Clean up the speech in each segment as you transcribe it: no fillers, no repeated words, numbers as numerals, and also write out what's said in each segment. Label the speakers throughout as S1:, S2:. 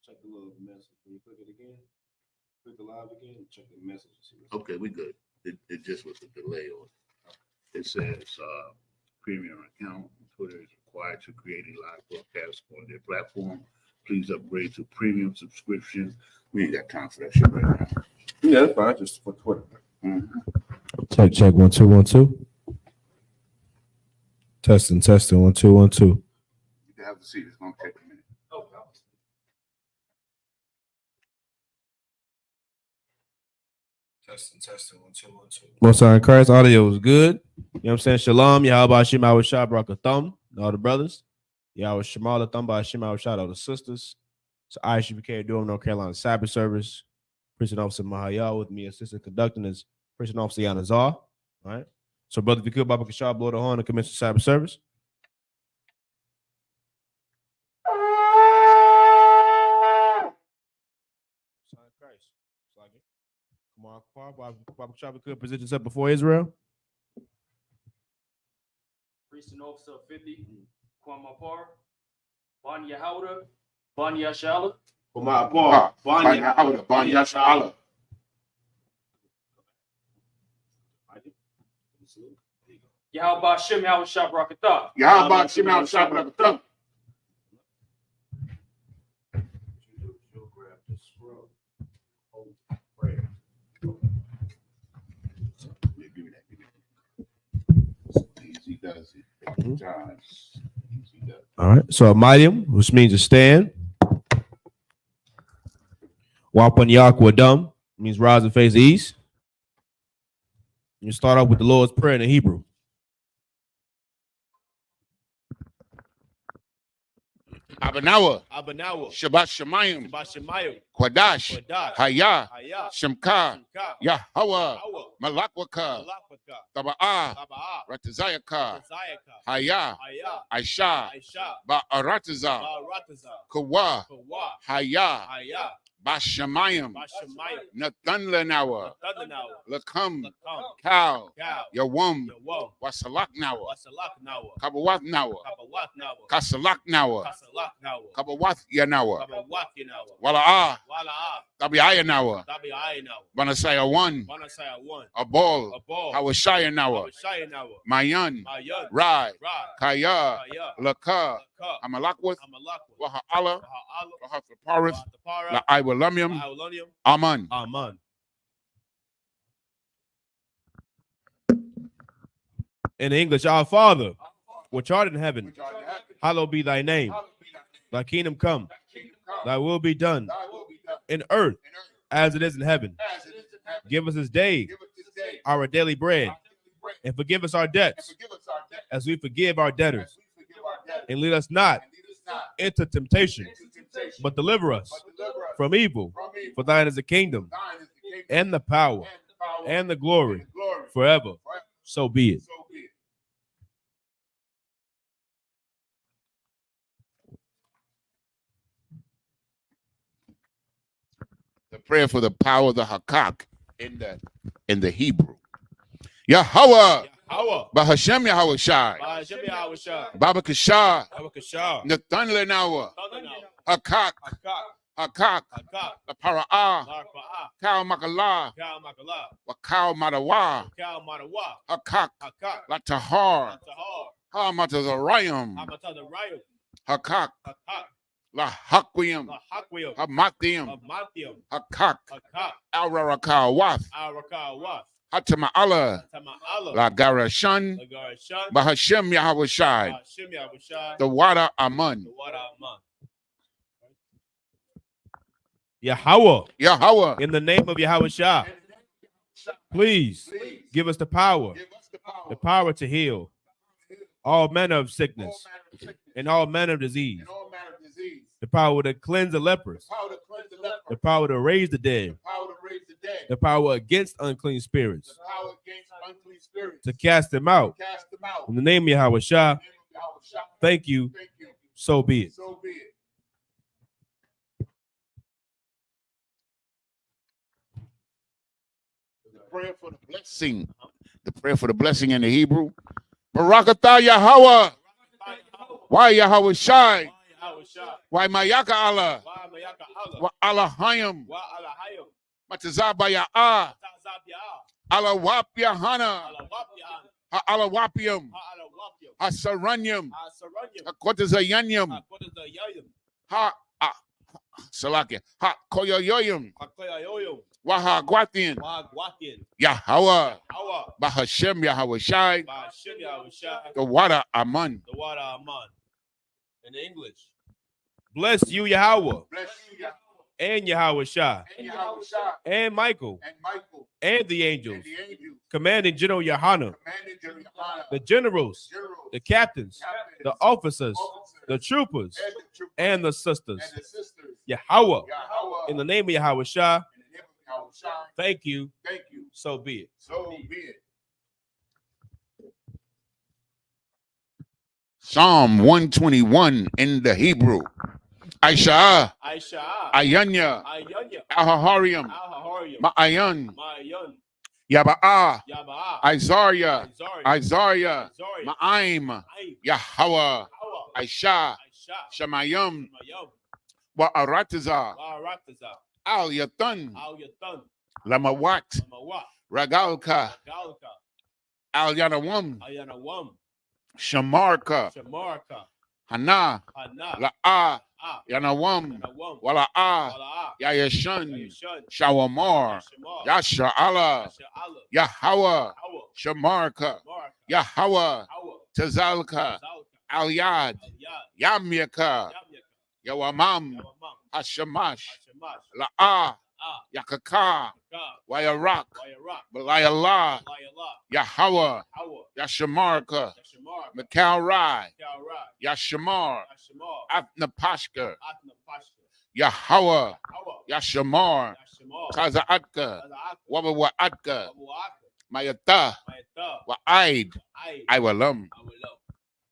S1: check the little message. When you click it again, click the live again, check the message.
S2: Okay, we good. It just was a delay on it. It says premium account. Twitter is required to create a live broadcast on their platform. Please upgrade to premium subscription. We ain't got time for that shit right now.
S1: Yeah, that's fine. Just for Twitter.
S3: Check 1 2 1 2. Testing 1 2 1 2.
S2: You can have the seat. It's gonna take a minute.
S1: Testing 1 2 1 2.
S3: Most High in Christ, audio is good. You know what I'm saying? Shalom, YAHANNA, Y.A.H.P.K, all the brothers. YAHANNA, Y.A.H.P.K, all the sisters. So I.S.U.P.K, Durham, North Carolina Sabbath service. Preaching Officer Mahayah with me, assistant conducting is Preaching Officer Yanazar. All right. So, brother, if you could, Baba Kashab, blow the horn and commence the Sabbath service. Come on, Baba Kashab, could position yourself before Israel.
S4: Preaching Officer 50, Kwamapar, Ban Yahawda, Ban Yashala.
S2: Kwamapar, Ban Yahawda, Ban Yashala.
S4: Yahweh Shem Yahweh Shabrakatah.
S2: Yahweh Shem Yahweh Shabrakatah. Easy does it.
S3: All right. So a Midium, which means to stand. Wapan Yakwadum means rise and face east. You start off with the Lord's Prayer in the Hebrew.
S2: Abanawa,
S3: Shabbat
S2: Shemayim,
S3: Shemayim,
S2: Kwadash, Haya, Shemka, Yahweh,
S3: Yahweh,
S2: Malakwaka, Taba'ah, Ratazayaka, Haya, Aisha, Ba'arataza, Kawa, Haya, Bashamayim, Nathanlanawa, Lakam, Cow, Yawum, Wasalaknawa, Kabawatnawa, Kasalaknawa, Kabawath Yanawa, Wala'ah, Tabiayanawa, Banasaya 1, Abol, Hawashayanawa, Mayan, Rai, Kaya, Laka, Amalakwith, Waha'ala, Wahafaparith, La'Iwalumium, Aman.
S3: In English, our Father, which art in heaven, hallowed be thy name. Thy kingdom come, thy will be done in earth as it is in heaven. Give us this day our daily bread, and forgive us our debts as we forgive our debtors. And lead us not into temptation, but deliver us from evil. For thine is the kingdom, and the power, and the glory forever. So be it.
S2: The prayer for the power of the Hakak in the Hebrew. Yahweh, Bahashem Yahweh Shai, Baba Kashah, Nathan Lenawa, Hakak, La Para'ah, Kau Makala, Wakau Madawa, Hakak, La Tahar, Ha Matazarayim, Hakak, La Hakwiyam, Hamathiam, Hakak, Al Rarakawath, Hatama'ala, La Garashan, Bahashem Yahweh Shai, the Wada Aman.
S3: Yahweh, in the name of Yahweh Shah, please give us the power to heal all manner of sickness and all manner of disease, the power to cleanse the lepers, the power to raise the dead, the power against unclean spirits, to cast them out. In the name of Yahweh Shah, thank you, so be it.
S2: Prayer for the blessing. The prayer for the blessing in the Hebrew. Barakatah Yahweh. Why Yahweh Shai? Why Mayaka Allah? Wa alahayim.
S3: Wa alahayim.
S2: Matazaba ya'a.
S3: Tazab ya.
S2: Alawap Yahana.
S3: Alawap ya.
S2: Ha alawapium.
S3: Ha alawapyam.
S2: Ha saranyum.
S3: Ha saranyam.
S2: Ha kotazayanyum.
S3: Ha kodazayayam.
S2: Ha Salakia. Ha koyoyoyum.
S3: Ha koyayoyam.
S2: Waha Guathian.
S3: Wa gwatyan.
S2: Yahweh.
S3: Hawa.
S2: Bahashem Yahweh Shai.
S3: Ba Shem Yahushua.
S2: The water Aman.
S3: The water Aman. In English. Bless you, Yahweh.
S2: Bless you, Yahweh.
S3: And Yahweh Shai.
S2: And Yahweh Shai.
S3: And Michael.
S2: And Michael.
S3: And the angels.
S2: And the angels.
S3: Commanding General YAHANNA.
S2: Commanding General Yohana.
S3: The generals.
S2: Generals.
S3: The captains.
S2: Captains.
S3: The officers.
S2: Officers.
S3: The troopers.
S2: And the troopers.
S3: And the sisters.
S2: And the sisters.
S3: Yahweh.
S2: Yahweh.
S3: In the name of Yahweh Shai.
S2: In the name of Yahweh Shai.
S3: Thank you.
S2: Thank you.
S3: So be it.
S2: So be it. Psalm 121 in the Hebrew. Aisha,
S3: Aisha.
S2: Ayanya,
S3: Ayanya.
S2: Ahaharium,
S3: Al-Hahariam.
S2: Ma'ayan,
S3: Ma'ayan.
S2: Yaba'a,
S3: Yaba'a.
S2: Isaiah,
S3: Zari.
S2: Isaiah,
S3: Zari.
S2: Ma'aim,
S3: Aim.
S2: Yahweh,
S3: Hawa.
S2: Aisha,
S3: Aisha.
S2: Shemayim,
S3: Mayam.
S2: Wa'arataza,
S3: Wa'arataza.
S2: Al Yatan,
S3: Al-Yatan.
S2: Lamawat,
S3: Mawat.
S2: Ragalka,
S3: Galka.
S2: Al Yanawam,
S3: Ayanawam.
S2: Shamarka,
S3: Shamarka.
S2: Hana,
S3: Hana.
S2: La'a,
S3: Ah.
S2: Yanawam,
S3: Yanawam.
S2: Wala'a,
S3: Wala'a.
S2: Yayashan,
S3: Yashan.
S2: Shawamar,
S3: Shamar.
S2: Yasha'ala,
S3: Yasha'ala.
S2: Yahweh,
S3: Hawa.
S2: Shamarka,
S3: Marka.
S2: Yahweh,
S3: Hawa.
S2: Tazalka,
S3: Zalka.
S2: Al Yad,
S3: Yad.
S2: Yamyaka,
S3: Yamyaka.
S2: Yawamam,
S3: Yawamam.
S2: Hashamash,
S3: Hashemash.
S2: La'a,
S3: Ah.
S2: Yakaka,
S3: Ka.
S2: Wayarak,
S3: Wayarak.
S2: Balayallah,
S3: Layala.
S2: Yahweh,
S3: Hawa.
S2: Yashamarka,
S3: Yashamar.
S2: Mikal Rai,
S3: Kalra.
S2: Yashamar,
S3: Yashamar.
S2: Atnapashka,
S3: Atna Pashka.
S2: Yahweh,
S3: Hawa.
S2: Yashamar,
S3: Yashamar.
S2: Tazaatka,
S3: Taza'aka.
S2: Wabawaatka,
S3: Wabu'aka.
S2: Mayata,
S3: Mayata.
S2: Wa'aid,
S3: I
S2: Iwalam.
S3: will love.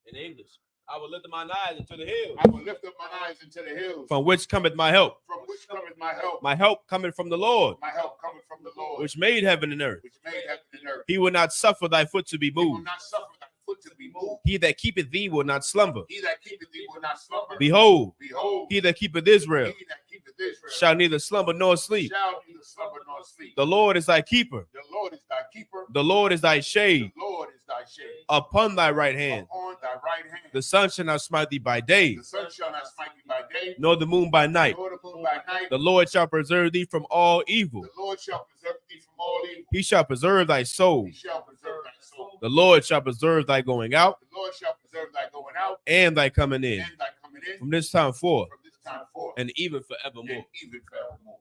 S3: In English. I will lift up mine eyes into the hills.
S2: I will lift up my eyes into the hills.
S3: From which cometh my help?
S2: From which cometh my help?
S3: My help cometh from the Lord,
S2: My help cometh from the Lord,
S3: which made heaven and earth.
S2: which made heaven and earth.
S3: He will not suffer thy foot to be
S2: He will
S3: moved.
S2: not suffer thy foot to be moved.
S3: He that keepeth thee will not slumber.
S2: He that keepeth thee will not slumber.
S3: Behold,
S2: Behold,
S3: he that keepeth Israel
S2: he that keepeth Israel
S3: shall neither slumber nor sleep.
S2: shall neither slumber nor sleep.
S3: The Lord is thy keeper.
S2: The Lord is thy keeper.
S3: The Lord is thy shade
S2: The Lord is thy shade.
S3: upon thy right hand.
S2: Upon thy right hand.
S3: The sun shall not smite thee by day,
S2: The sun shall not smite thee by day,
S3: nor the moon by night.
S2: nor the moon by night.
S3: The Lord shall preserve thee from all evil.
S2: The Lord shall preserve thee from all evil.
S3: He shall preserve thy soul.
S2: He shall preserve thy soul.
S3: The Lord shall preserve thy going out
S2: The Lord shall preserve thy going out
S3: and thy coming in
S2: and thy coming in
S3: from this time forth
S2: from this time forth
S3: and even forevermore.
S2: and even forevermore.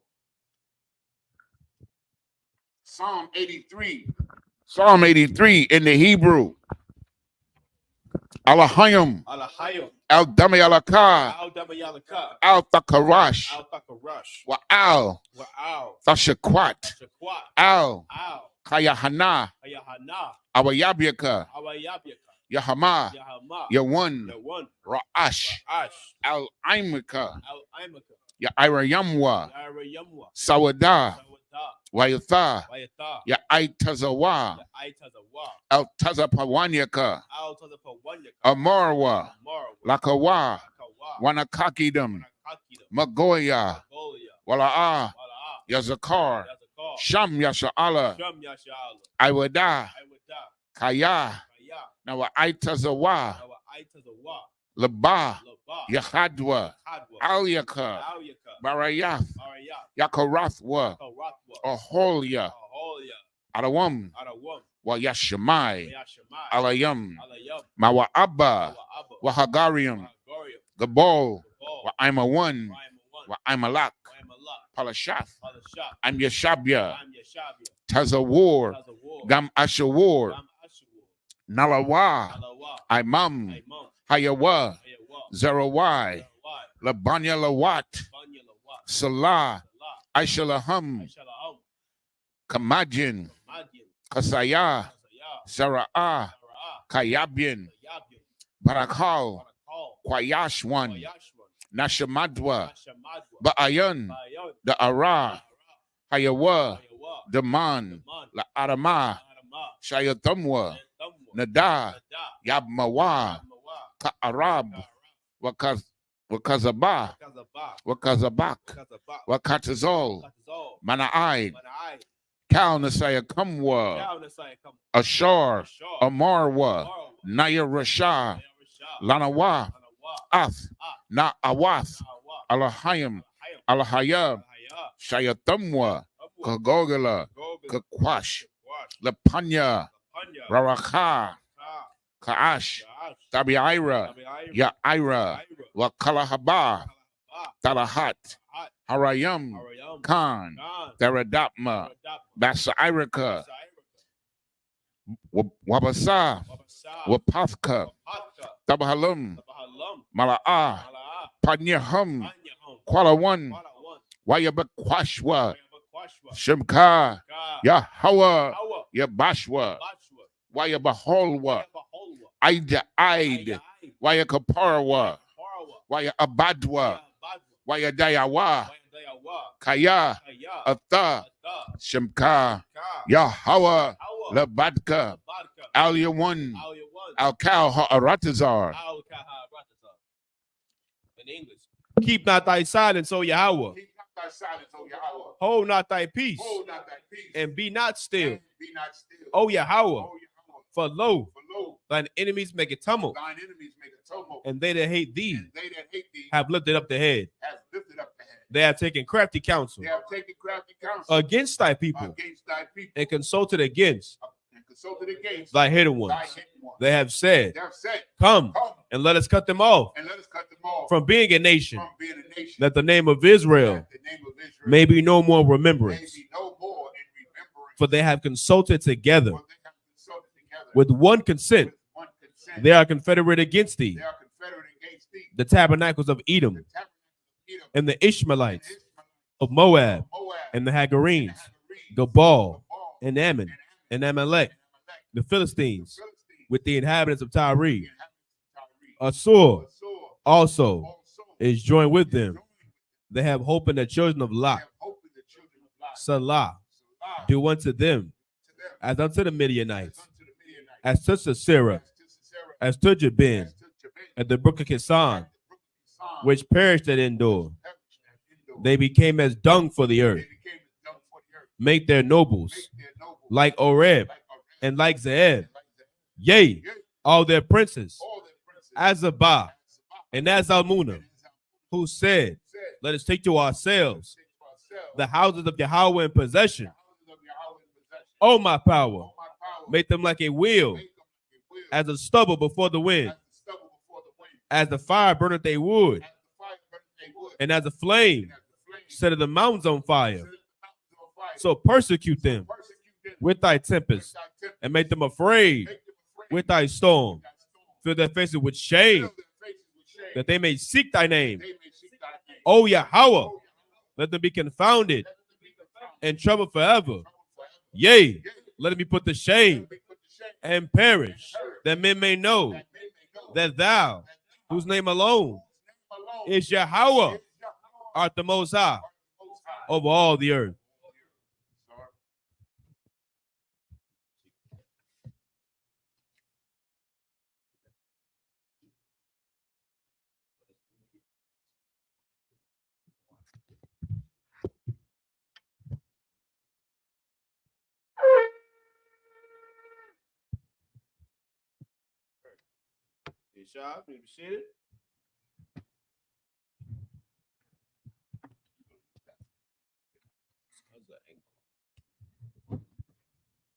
S2: Psalm 83. Psalm 83 in the Hebrew. Alahayim,
S3: Alahayim.
S2: Al Dami Alaka,
S3: Al-Damayalaka.
S2: Al Thakarash,
S3: Al-Thakarash.
S2: Wa Al
S3: Wa'al.
S2: Thashakwat,
S3: Shakwat.
S2: Al
S3: Al.
S2: Kayahana,
S3: Ayahana.
S2: Awayabyaka,
S3: Awayabyaka.
S2: Yahama,
S3: Yahama.
S2: Yawan,
S3: Yawan.
S2: Ra'ash,
S3: Ash.
S2: Al Aimika,
S3: Al-Imaka.
S2: Yairayamwa,
S3: Yarayamwa.
S2: Sawada,
S3: Sawata.
S2: Wayatha,
S3: Wayata.
S2: Yaitazawa,
S3: Aitazawa.
S2: El Tazapawanyaka,
S3: Al-Tazapawanyaka.
S2: Amarwa,
S3: Marwa.
S2: Lakawa,
S3: Kawa.
S2: Wanakakidam,
S3: Kakida.
S2: Magoya,
S3: Golia.
S2: Wala'a,
S3: Wala'a.
S2: Yazakar,
S3: Yazakar.
S2: Sham Yasha'ala,
S3: Sham Yasha'ala.
S2: Iwada,
S3: Iwada.
S2: Kaya,
S3: Kaya.
S2: Now Aitazawa,
S3: Nawa Aitazawa.
S2: Laba,
S3: Laba.
S2: Yahadwa,
S3: Hadwa.
S2: Alyaka,
S3: Alyaka.
S2: Barayath,
S3: Arayat.
S2: Yakarathwa,
S3: Karatwa.
S2: Aholia,
S3: Aholia.
S2: Adawam,
S3: Arawam.
S2: Wa Yashamai,
S3: Yashamai.
S2: Alayam,
S3: Alayam.
S2: Mawa Abba,
S3: Abba.
S2: Wahagarium,
S3: Wahagarium.
S2: Gabol,
S3: Gabal.
S2: Wa Ima one,
S3: Rhyme one.
S2: Wa Imalak,
S3: Rhyme
S2: Palashath,
S3: Other shop.
S2: I'm Yashabia,
S3: I'm Yashabia.
S2: Tazawar,
S3: Has a war.
S2: Gam Ashawar,
S3: Gam Ashur.
S2: Nalawa,
S3: Alawa.
S2: Imam,
S3: Imam.
S2: Hayawa,
S3: Ayawa.
S2: Zerawai,
S3: Zawai.
S2: Labanya Lawat,
S3: Banya Lawa.
S2: Salah,
S3: Salah.
S2: Aishalaham,
S3: Aishalaham.
S2: Kamajin,
S3: Madian.
S2: Kasaya,
S3: Kasaya.
S2: Sara'ah,
S3: Sara'ah.
S2: Kayabin,
S3: Yabian.
S2: Barakal,
S3: Barakal.
S2: Kwayashwan,
S3: Wayashwan.
S2: Nashamadwa,
S3: Nashamadwa.
S2: Ba'ayan,
S3: Bayan.
S2: the Ara, Hayawa,
S3: Ayawa.
S2: Daman,
S3: Daman.
S2: La Arama,
S3: Adama.
S2: Shayatamwa,
S3: Damwa.
S2: Nada,
S3: Nada.
S2: Yabmawa,
S3: Mawa.
S2: Ka Arab,
S3: Kara.
S2: Wakaz Wakazaba, Wakazabak, Wakatazol, Manaai, Kal Nasaya Kumwa, Ashar, Amarwa, Naya Rasha, Lanawa, Ath, Na Awath, Alahayim, Alahayab, Shayatumwa, Kagogala, Kakwash, Lapanya, Raraka, Kaash, Tabiira, Yaira, Wakalahaba, Talahat, Harayam, Khan, Theradapma, Basairika, Wabasa, Wapathka, Tabahalum, Malaa, Panyahum, Kuala Wayabakwashwa, Shimka, Yahweh, Yabashwa, Wayabaholwa, Aida Aid, Wayakaparwa, Wayabadwa, Wayadayawa, Kaya, Atha, Shimka, Yahweh, Labadka, Al-Yawan, Al-Kal Ha'aratazar.
S3: In English, keep not thy silence, O Yahweh. Hold not thy peace, and be not still, O Yahweh. For lo, thine enemies make a tumult, and they that hate thee have lifted up the head. They have taken crafty counsel against thy people, and consulted against thy hidden ones. They have said, come and let us cut them off from being a nation, that the name of Israel may be no more remembrance. For they have consulted together with one consent. They are confederate against thee, the tabernacles of Edom, and the Ishmaelites of Moab, and the Hagarenes, Gabal, and Ammon, and Amalek, the Philistines, with the inhabitants of Tyre. Assur also is joined with them. They have hope in the children of Lot. Salah, do unto them as unto the Midianites, as to Sisera, as to Jabin, at the brook of Kisan, which perished at Endor. They became as dung for the earth. Make their nobles like Oreb and like Zeeb. Yea, all their princes, as Abba and as Almuna, who said, let us take to ourselves the houses of Yahweh in possession. O my power, make them like a wheel, as a stubble before the wind, as the fire burneth a wood, and as a flame set the mountains on fire. So persecute them with thy tempest, and make them afraid with thy storm. Fill their faces with shame, that they may seek thy name. O Yahweh, let them be confounded and troubled forever. Yea, let them be put to shame and perish, that men may know that thou, whose name alone is Yahweh, art the Most High over all the earth. Sharp, you see it?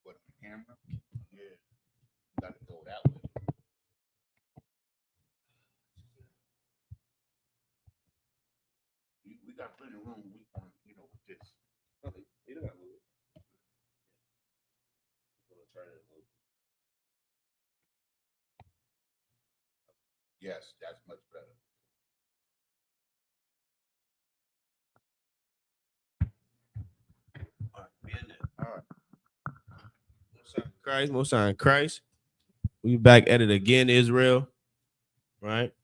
S2: What, the camera? Yeah. Got to go that way. We got plenty of room. We want, with this. Yes, that's much better.
S3: All right, be in there. All right. Most High Christ. We back at it again, Israel. Right.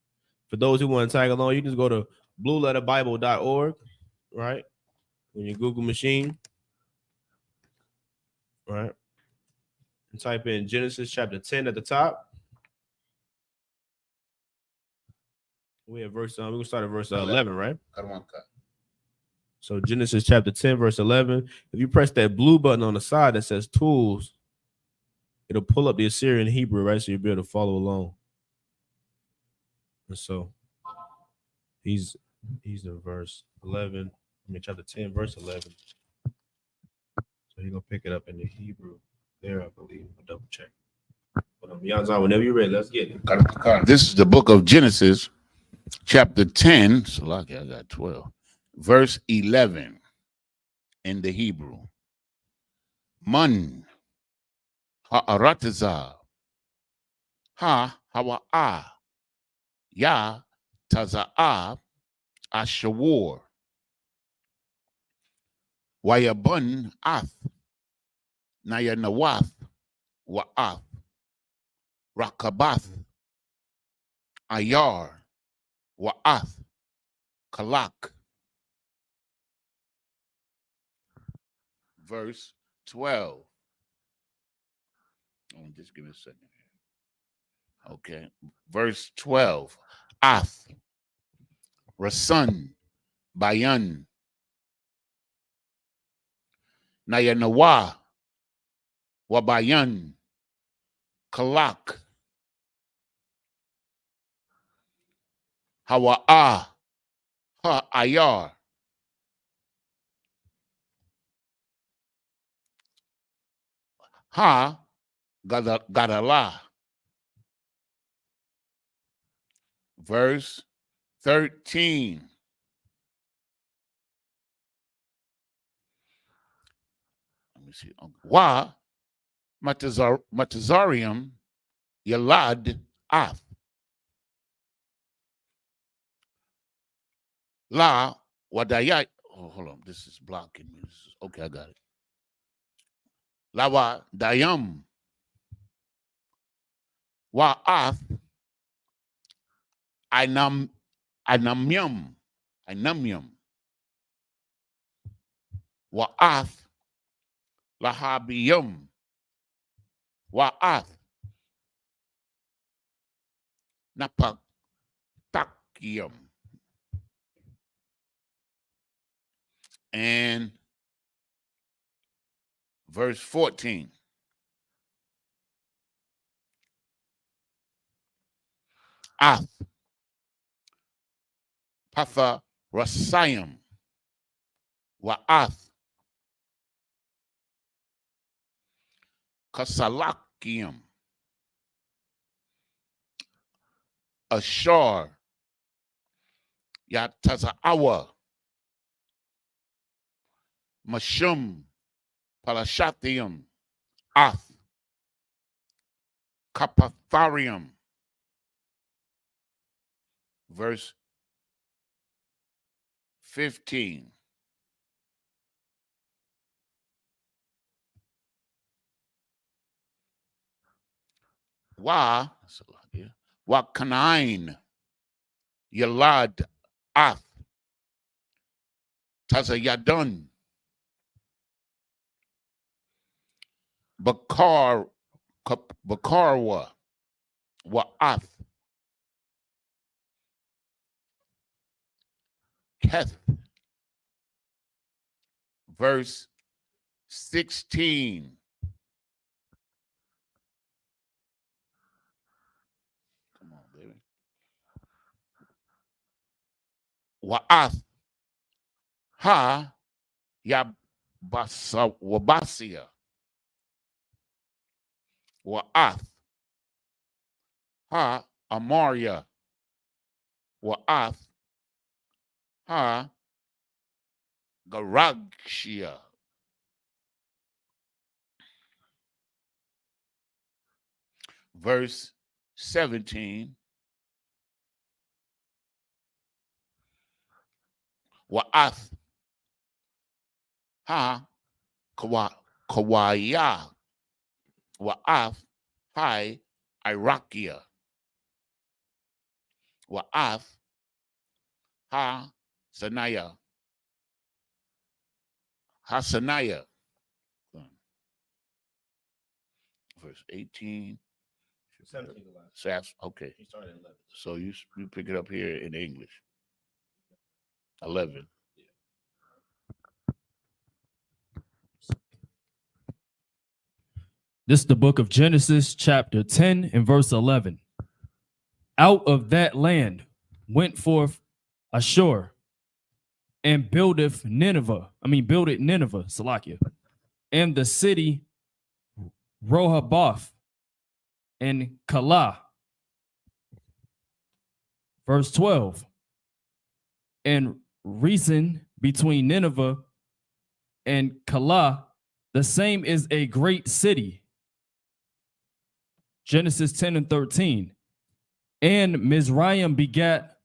S3: For those who want to tag along, you can just go to blueletterbible.org. Right. On your Google machine. Right. And type in Genesis chapter 10 at the top. We have verse. We're gonna start at verse 11, right?
S2: Karamanka.
S3: So Genesis chapter 10, verse 11. If you press that blue button on the side that says tools, it'll pull up the Assyrian Hebrew, right? So you'll be able to follow along. And so he's in verse 11. I mean, chapter 10, verse 11. So he's gonna pick it up in the Hebrew there, I believe. I'll double check. But Yazan, whenever you're ready, let's get it.
S2: This is the book of Genesis, chapter 10. So like I got 12. Verse 11 in the Hebrew. Man ha'arataza ha hawa'a ya taza'a ashawar wayabun ath nayanawath wa'ath rakabath ayar wa'ath kalak. Verse 12. Just give me a second here. Okay. Verse 12. Ath, Rasun, Bayan, Nayanawa, Wabayan, Kalak, Hawa'a, Ha Ayar, Ha Gadala. Verse 13. Let me see. Wa Matazarium Yalad Ath. La Wadayat. Oh, hold on. This is blocking me. Okay, I got it. Lawa Dayam Wa Ath Anamyam Wa Ath Lahabiyam Wa Ath Napatakyam. And verse 14. Ath Patha Rasayam Wa'ath Kasalakiam Ashar Yatazaawa Mashum Palashathium Ath Kapatharium. Verse 15. Wa Kanain Yalad Ath Tazayadun Bakarwa Wa'ath Keth. Verse 16. Come on, baby. Wa'ath Ha Wabasia Wa'ath Ha Amaria Wa'ath Ha Garagshia. Verse 17. Wa'ath Ha Kawaya Wa'ath Hai Irakia Wa'ath Ha Sanaya Hasanaya. Verse 18.
S1: 17 the last.
S2: Okay.
S1: He started at 11.
S2: So you pick it up here in English. 11.
S4: This is the book of Genesis, chapter 10 and verse 11. Out of that land went forth Ashur and builded Nineveh, Salakia, and the city Rehoboth and Calah. Verse 12. And reason between Nineveh and Calah, the same is a great city. Genesis 10 and 13. And Mizraim begat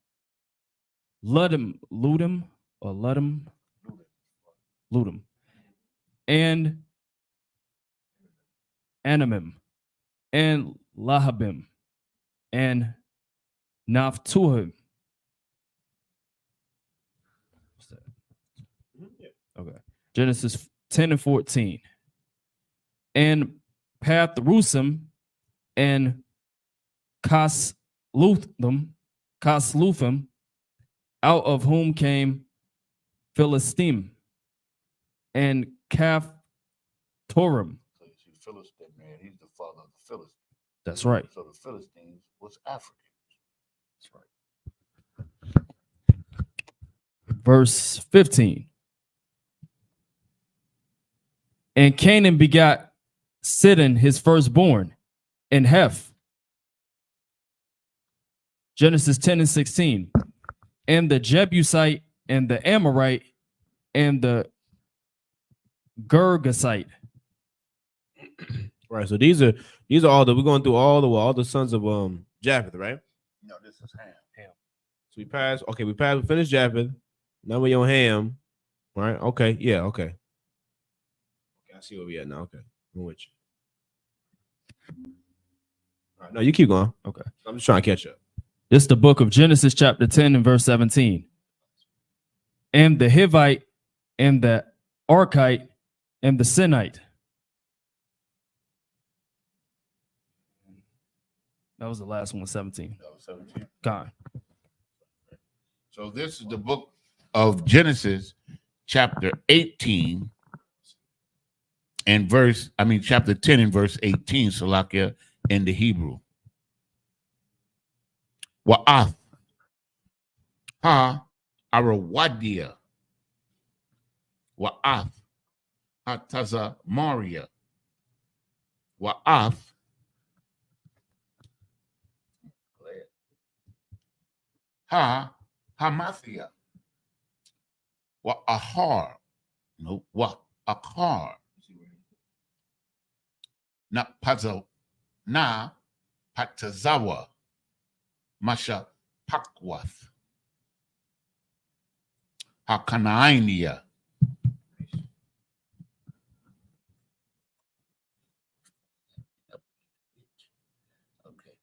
S4: Ludum, and Anamim, and Lahabim, and Naphtuhim. What's that? Okay. Genesis 10 and 14. And Pathrusim and Casluthim, out of whom came Philistine and Caphtorim.
S2: So you see, Philistine, man, he's the father of the Philistines.
S4: That's right.
S2: So the Philistines was African.
S4: That's right. Verse 15. And Canaan begot Sidon, his firstborn, and Heph. Genesis 10 and 16. And the Jebusite and the Amorite and the Girgasite.
S3: Right. So these are all we're going through all the sons of Japheth, right?
S2: No, this is Ham.
S3: So we finished Japheth. Now we're on Ham. Right? Okay. Yeah, okay. Okay, I see where we at now. Okay. I'm with you. All right, no, you keep going.
S4: Okay.
S3: I'm just trying to catch up.
S4: This is the book of Genesis, chapter 10 and verse 17. And the Hivite and the Archite and the Sinite. That was the last one, 17.
S2: That was 17.
S4: Gone.
S2: So this is the book of Genesis, chapter 18 and chapter 10 and verse 18, Salakia, in the Hebrew. Wa'ath ha arawadia wa'ath ha tazamaria wa'ath ha hamathia wa'ahar wa'akar na patazawa Masha Pakwath Hakanainia. Okay.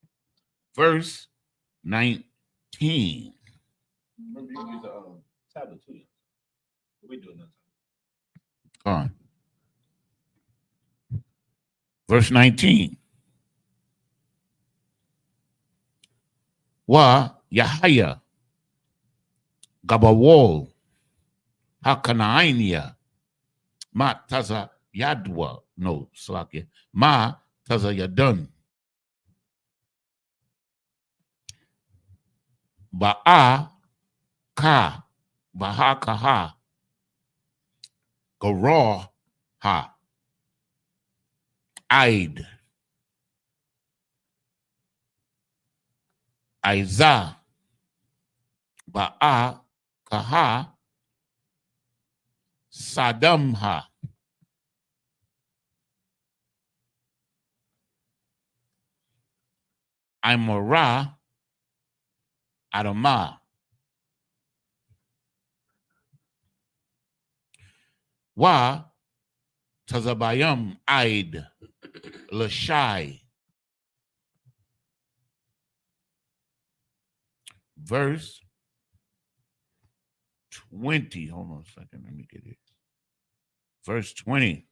S2: Verse 19.
S1: Remember you use the tablet too. What we doing that
S2: Go on. Verse 19. Wa Yahaya Gabawol Hakanainia Ma Taza Yadwa no Slakia Ma Taza Yadun Ba'a Ka Bahakaha Garah Ha Aid Aiza Ba'a Kaha Sadamha Imara Adama Wa Tazabayam Aid Lashai. Verse 20. Hold on a second. Let me get it. Verse 20.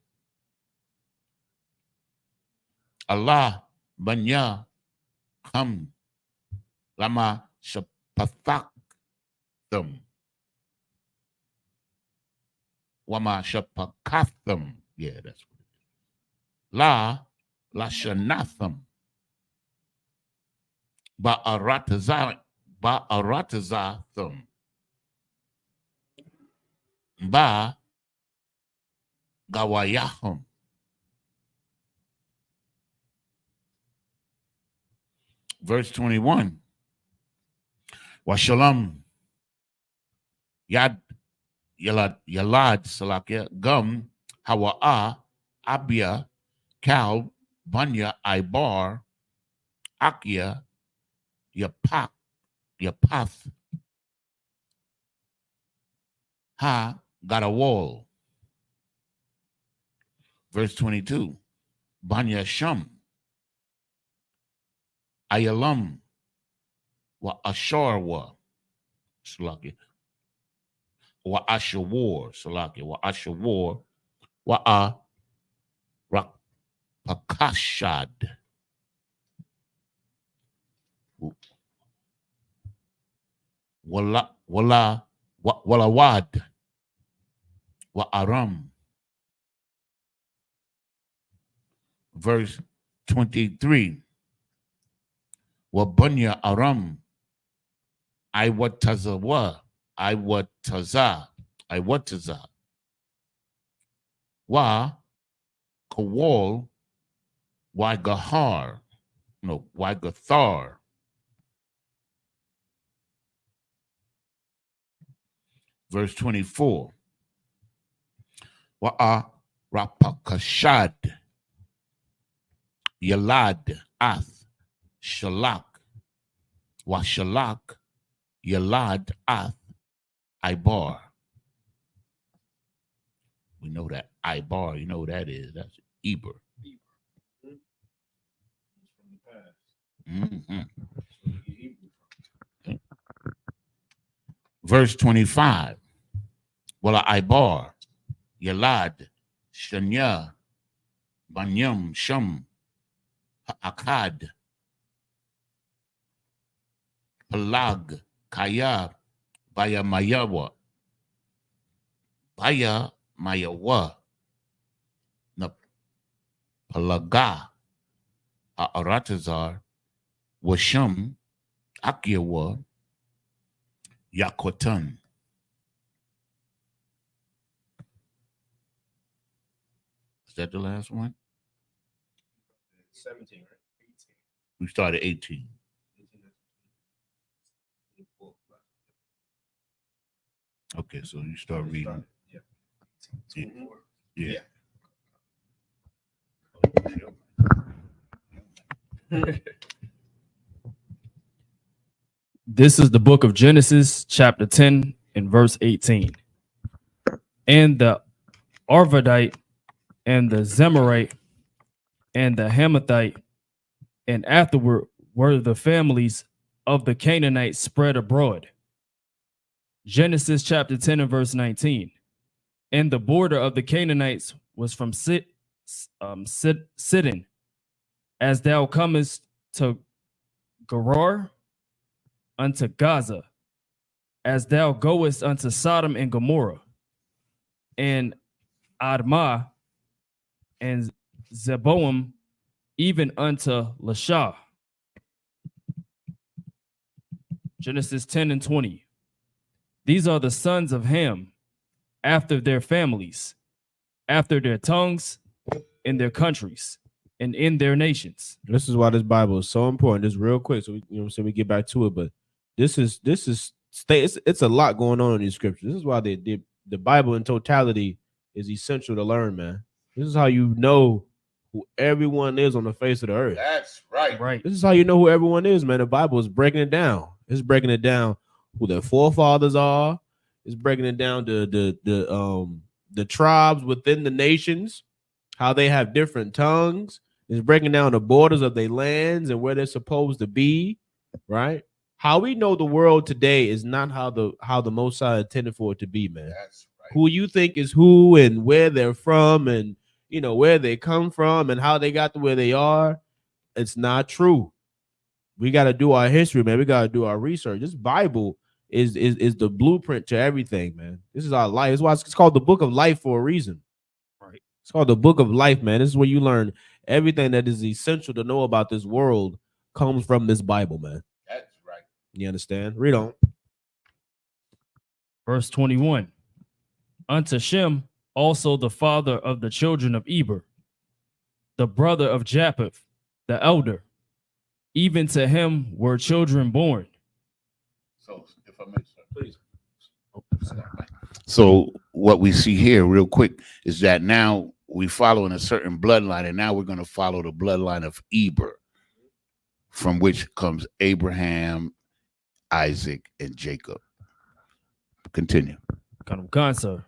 S2: Allah Banya come. Lama shapathak them. Wama shapakatham. Yeah, that's what it is. La shanatham. Ba'aratazatham. Ba gawayahum. Verse 21. Washalam. Yad Yalad Salakia Gum Hawa'a Abia Kal Banya Ibar Akia Yapath Ha got a wall. Verse 22. Banya Sham Ayalam Wa Asharwa Salakia Wa Ashawar Salakia Wa Ashawar Wa A Pakashad Walawad Wa Aram. Verse 23. Wa Bunya Aram Iwataza Wa Kawal Wagathar. Verse 24. Wa'a Rapakashad Yalad Ath Shalak Wa Shalak Yalad Ath Ibar. We know that Ibar, you know what that is. That's Eber. Mhm. Verse 25. Wala Ibar, Yalad, Shanya, Banyam, Sham, Akkad, Palag, Kaya, Baya Mayawa, Na Palaga, Aratazar, Washam, Akyawa, Yakotan. Is that the last one?
S1: 17, right? 18.
S2: We started 18.
S1: 18.
S2: Okay, so you start reading.
S1: Yeah.
S2: Yeah.
S1: 24.
S2: Yeah.
S4: This is the book of Genesis, chapter 10, and verse 18. And the Arvadite, and the Zemarite, and the Hamathite, and afterward were the families of the Canaanites spread abroad. Genesis chapter 10 and verse 19. And the border of the Canaanites was from Sidon, as thou comest to Gerar, unto Gaza, as thou goest unto Sodom and Gomorrah, and Admah, and Zeboam, even unto Lashah. Genesis 10 and 20. These are the sons of Ham, after their families, after their tongues, in their countries, and in their nations.
S3: This is why this Bible is so important. Just real quick, so we, you know what I'm saying, we get back to it. But it's a lot going on in these scriptures. This is why the Bible in totality is essential to learn, man. This is how you know who everyone is on the face of the earth.
S2: That's right.
S4: Right.
S3: This is how you know who everyone is, man. The Bible is breaking it down. It's breaking it down who their forefathers are. It's breaking it down to the tribes within the nations, how they have different tongues. It's breaking down the borders of their lands and where they're supposed to be, right? How we know the world today is not how the Most High intended for it to be, man.
S2: That's right.
S3: Who you think is who and where they're from and where they come from and how they got to where they are, it's not true. We got to do our history, man. We got to do our research. This Bible is the blueprint to everything, man. This is our life. That's why it's called the book of life for a reason.
S4: Right.
S3: It's called the book of life, man. This is where you learn everything that is essential to know about this world comes from this Bible, man.
S2: That's right.
S3: You understand? Read on.
S4: Verse 21. Unto Shem also the father of the children of Eber, the brother of Japheth, the elder. Even to him were children born.
S2: So, if I may, sir, please. So, what we see here, real quick, is that now we follow in a certain bloodline, and now we're going to follow the bloodline of Eber, from which comes Abraham, Isaac, and Jacob. Continue.
S4: Sir.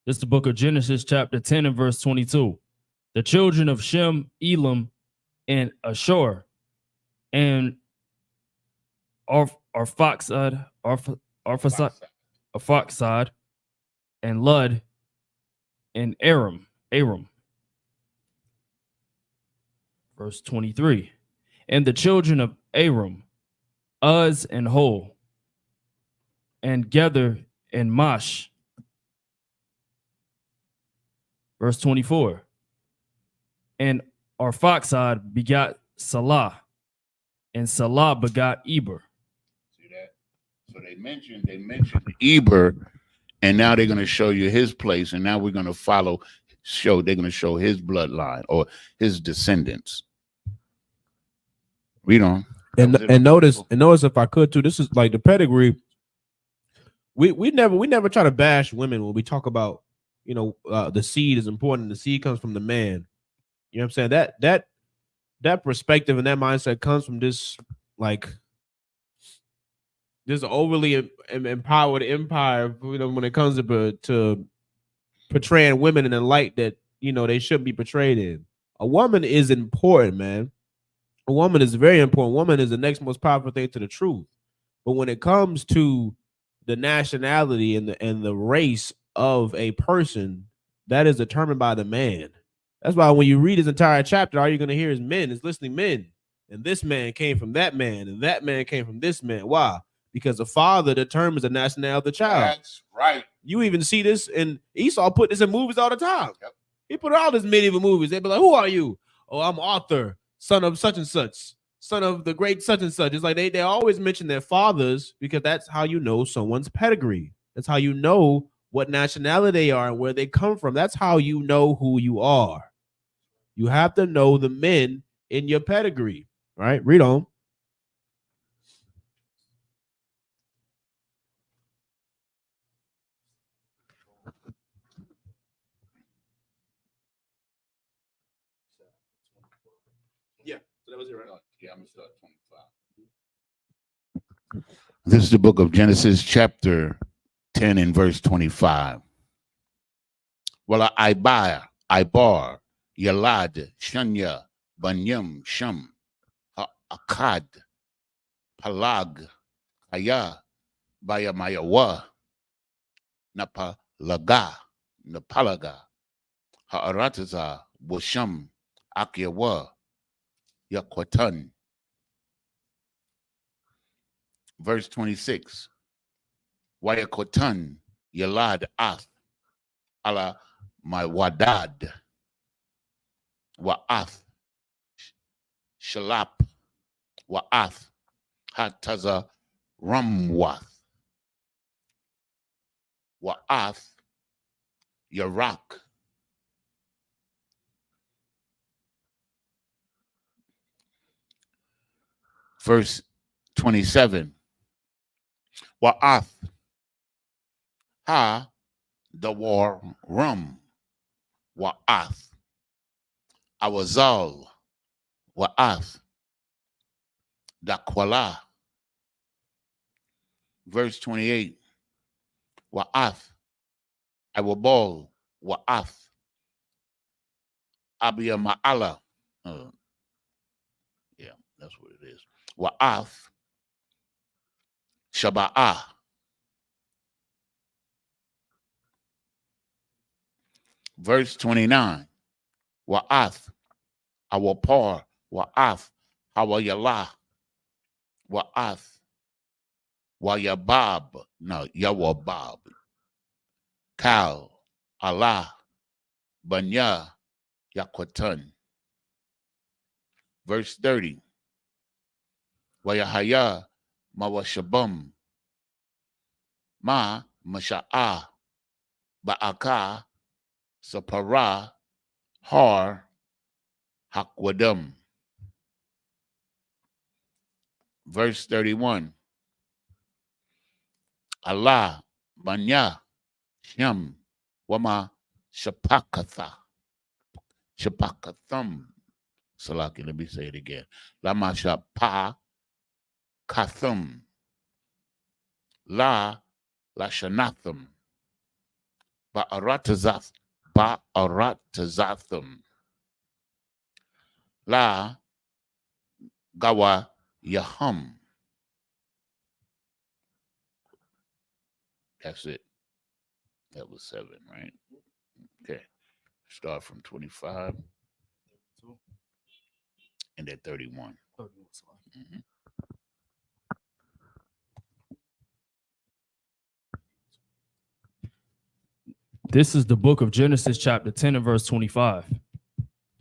S4: This is the book of Genesis, chapter 10 and verse 22. The children of Shem, Elam, and Ashur, and Arphaxad, and Lud, and Aram. Verse 23. And the children of Aram, Uz and Hol, and Gether and Mash. Verse 24. And Arphaxad begot Salah, and Salah begot Eber.
S2: See that? So they mentioned Eber, and now they're going to show you his place, and now we're going to they're going to show his bloodline or his descendants. Read on.
S3: And notice if I could too, this is like the pedigree. We never try to bash women when we talk about, the seed is important. The seed comes from the man. You know what I'm saying? That perspective and that mindset comes from this overly empowered empire, when it comes to portraying women in a light that, they shouldn't be portrayed in. A woman is important, man. A woman is very important. A woman is the next most powerful thing to the truth. But when it comes to the nationality and the race of a person, that is determined by the man. That's why when you read his entire chapter, all you're going to hear is men, is listening men. And this man came from that man, and that man came from this man. Why? Because the father determines the nationality of the child.
S2: That's right.
S3: You even see this, and Esau put this in movies all the time.
S2: Yep.
S3: He put all these medieval movies. They'd be like, who are you? Oh, I'm Arthur, son of such and such, son of the great such and such. It's like they always mention their fathers because that's how you know someone's pedigree. That's how you know what nationality they are and where they come from. That's how you know who you are. You have to know the men in your pedigree, right? Read on. Yeah, so that was it, right?
S2: Yeah, I'm going to start 25. This is the book of Genesis, chapter 10 and verse 25. Well, Ibar, Yalad, Shanya, Banyam, Shem, Akkad, Palag, Aya, Bayamayawa, Napalaga, Ha'arataza, Bosham, Akyawa, Yakwatan. Verse 26. Wayakotan, Yalad Ath, Ala my Wadad, Wa'ath, Shalap, Wa'ath, Hataza Ramwath, Wa'ath, Yarak. Verse 27. Wa'ath, Ha, the war rum, Wa'ath, Awazal, Wa'ath, Dakwala. Verse 28. Wa'ath, Awabal, Wa'ath, Abia Ma'ala. Yeah, that's what it is. Wa'ath, Shaba'ah. Verse 29. Wa'ath, Awapar, Wa'ath, Hawayalah, Wa'ath, Wayabab, no, Yawabab, Kal, Allah, Banya, Yakwatan. Verse 30. Wayahaya, Mawashabum, Ma, Masha'a, Ba'aka, Sapara, Har, Hakwadam. Verse 31. Allah, Banya, Shem, Wama, Shapakatha, Shapakatham. Salaki, let me say it again. Lama Shapa, Katham, La, Lashanatham, Ba'aratazath, Ba'aratazatham, La, Gawa, Yaham. That's it. That was 7, right? Okay. Start from 25 and then 31. Mhm.
S4: This is the book of Genesis, chapter 10 and verse 25.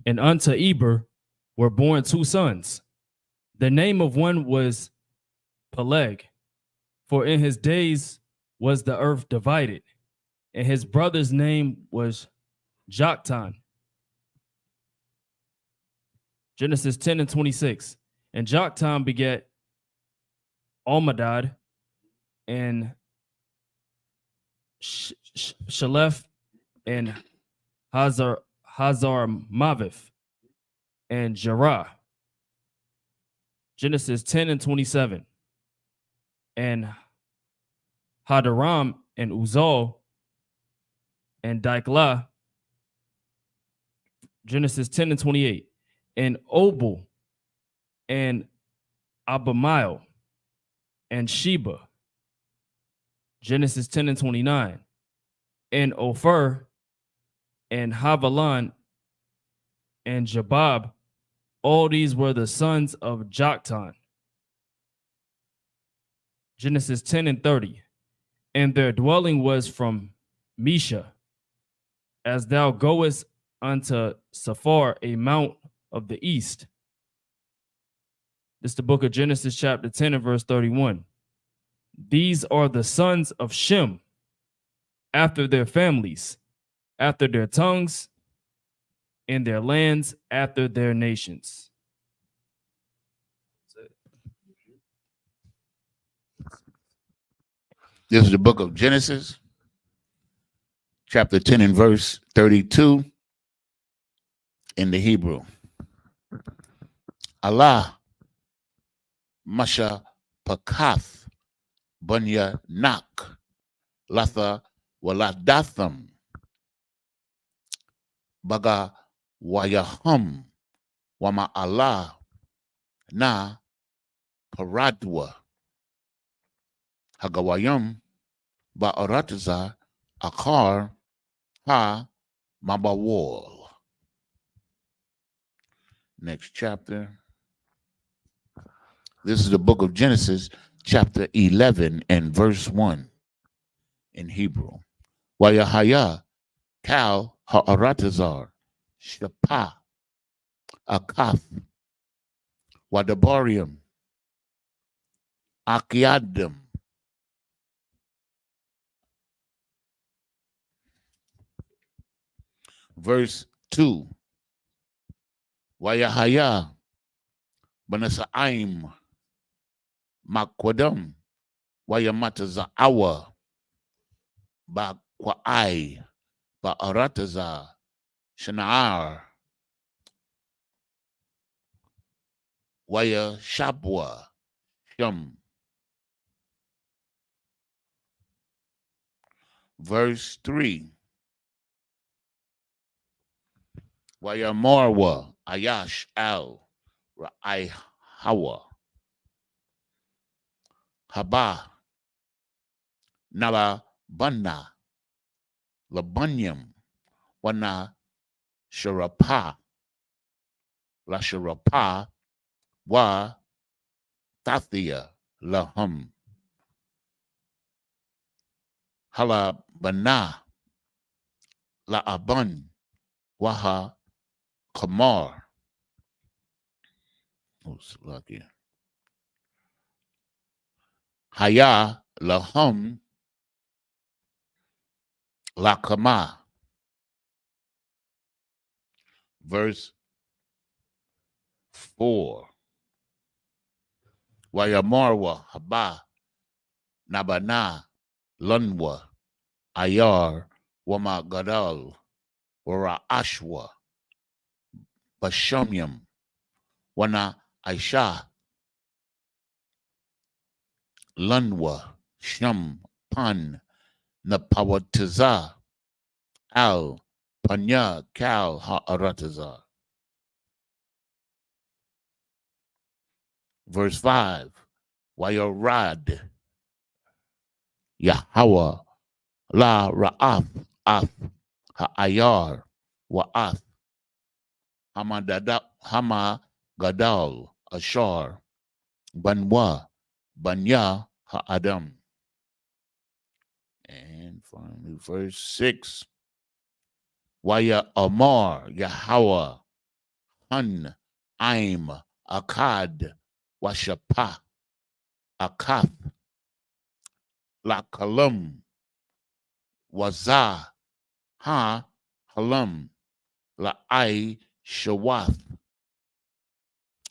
S4: And unto Eber were born 2 sons. The name of one was Peleg, for in his days was the earth divided, and his brother's name was Joktan. Genesis 10 and 26. And Joktan begat Almadad and Shalef and Hazar Mavith and Jerah. Genesis 10 and 27. And Hadaram and Uzal and Diklah. Genesis 10 and 28. And Obal and Abimael and Sheba. Genesis 10 and 29. And Ophir and Havilah and Jabab. All these were the sons of Joktan. Genesis 10 and 30. And their dwelling was from Mesha, as thou goest unto Sephar, a mount of the east. This is the book of Genesis, chapter 10 and verse 31. These are the sons of Shem, after their families, after their tongues, in their lands, after their nations.
S2: This is the book of Genesis, chapter 10 and verse 32 in the Hebrew. Allah, Masha Pakath, Bunya Nak, Latha Waladatham, Baga Wayahum, Wama Allah, Na Paradwa, Hagawayum, Ba'arataza, Akar, Ha, Mabawal. Next chapter. This is the book of Genesis, chapter 11 and verse 1 in Hebrew. Wayahaya, Kal, Ha'aratazar, Shapa, Akath, Wadabarium, Akiadim. Verse 2. Wayahaya, Banasa'aim, Makwadam, Wayamataza'awa, Ba'kwa'ai, Ba'arataza, Shana'ar, Waya Shabwa, Shem. Verse 3. Waya Marwa, Ayash Al, Ra'ai Hawa, Haba, Nala Banna, Labunyam, Wana Sharapa, La Sharapa, Wa Tathia lahum. Hala bana la aban waha kamar. Oh, lucky. Haya lahum la kama. Verse 4. Wayamarwa haba nabana lunwa ayar wama gadal wara ashwa bashamyam wana aisha lunwa sham pan napawataza al panya kal ha'arataza. Verse 5. Wayarad Yahweh la ra'ath ath ha'ayar wa'ath hama gadal ashar banwa banya ha'adam. And finally, verse 6. Waya amar Yahweh hun aim akad washapa akath la kalam waza ha halam la I shawath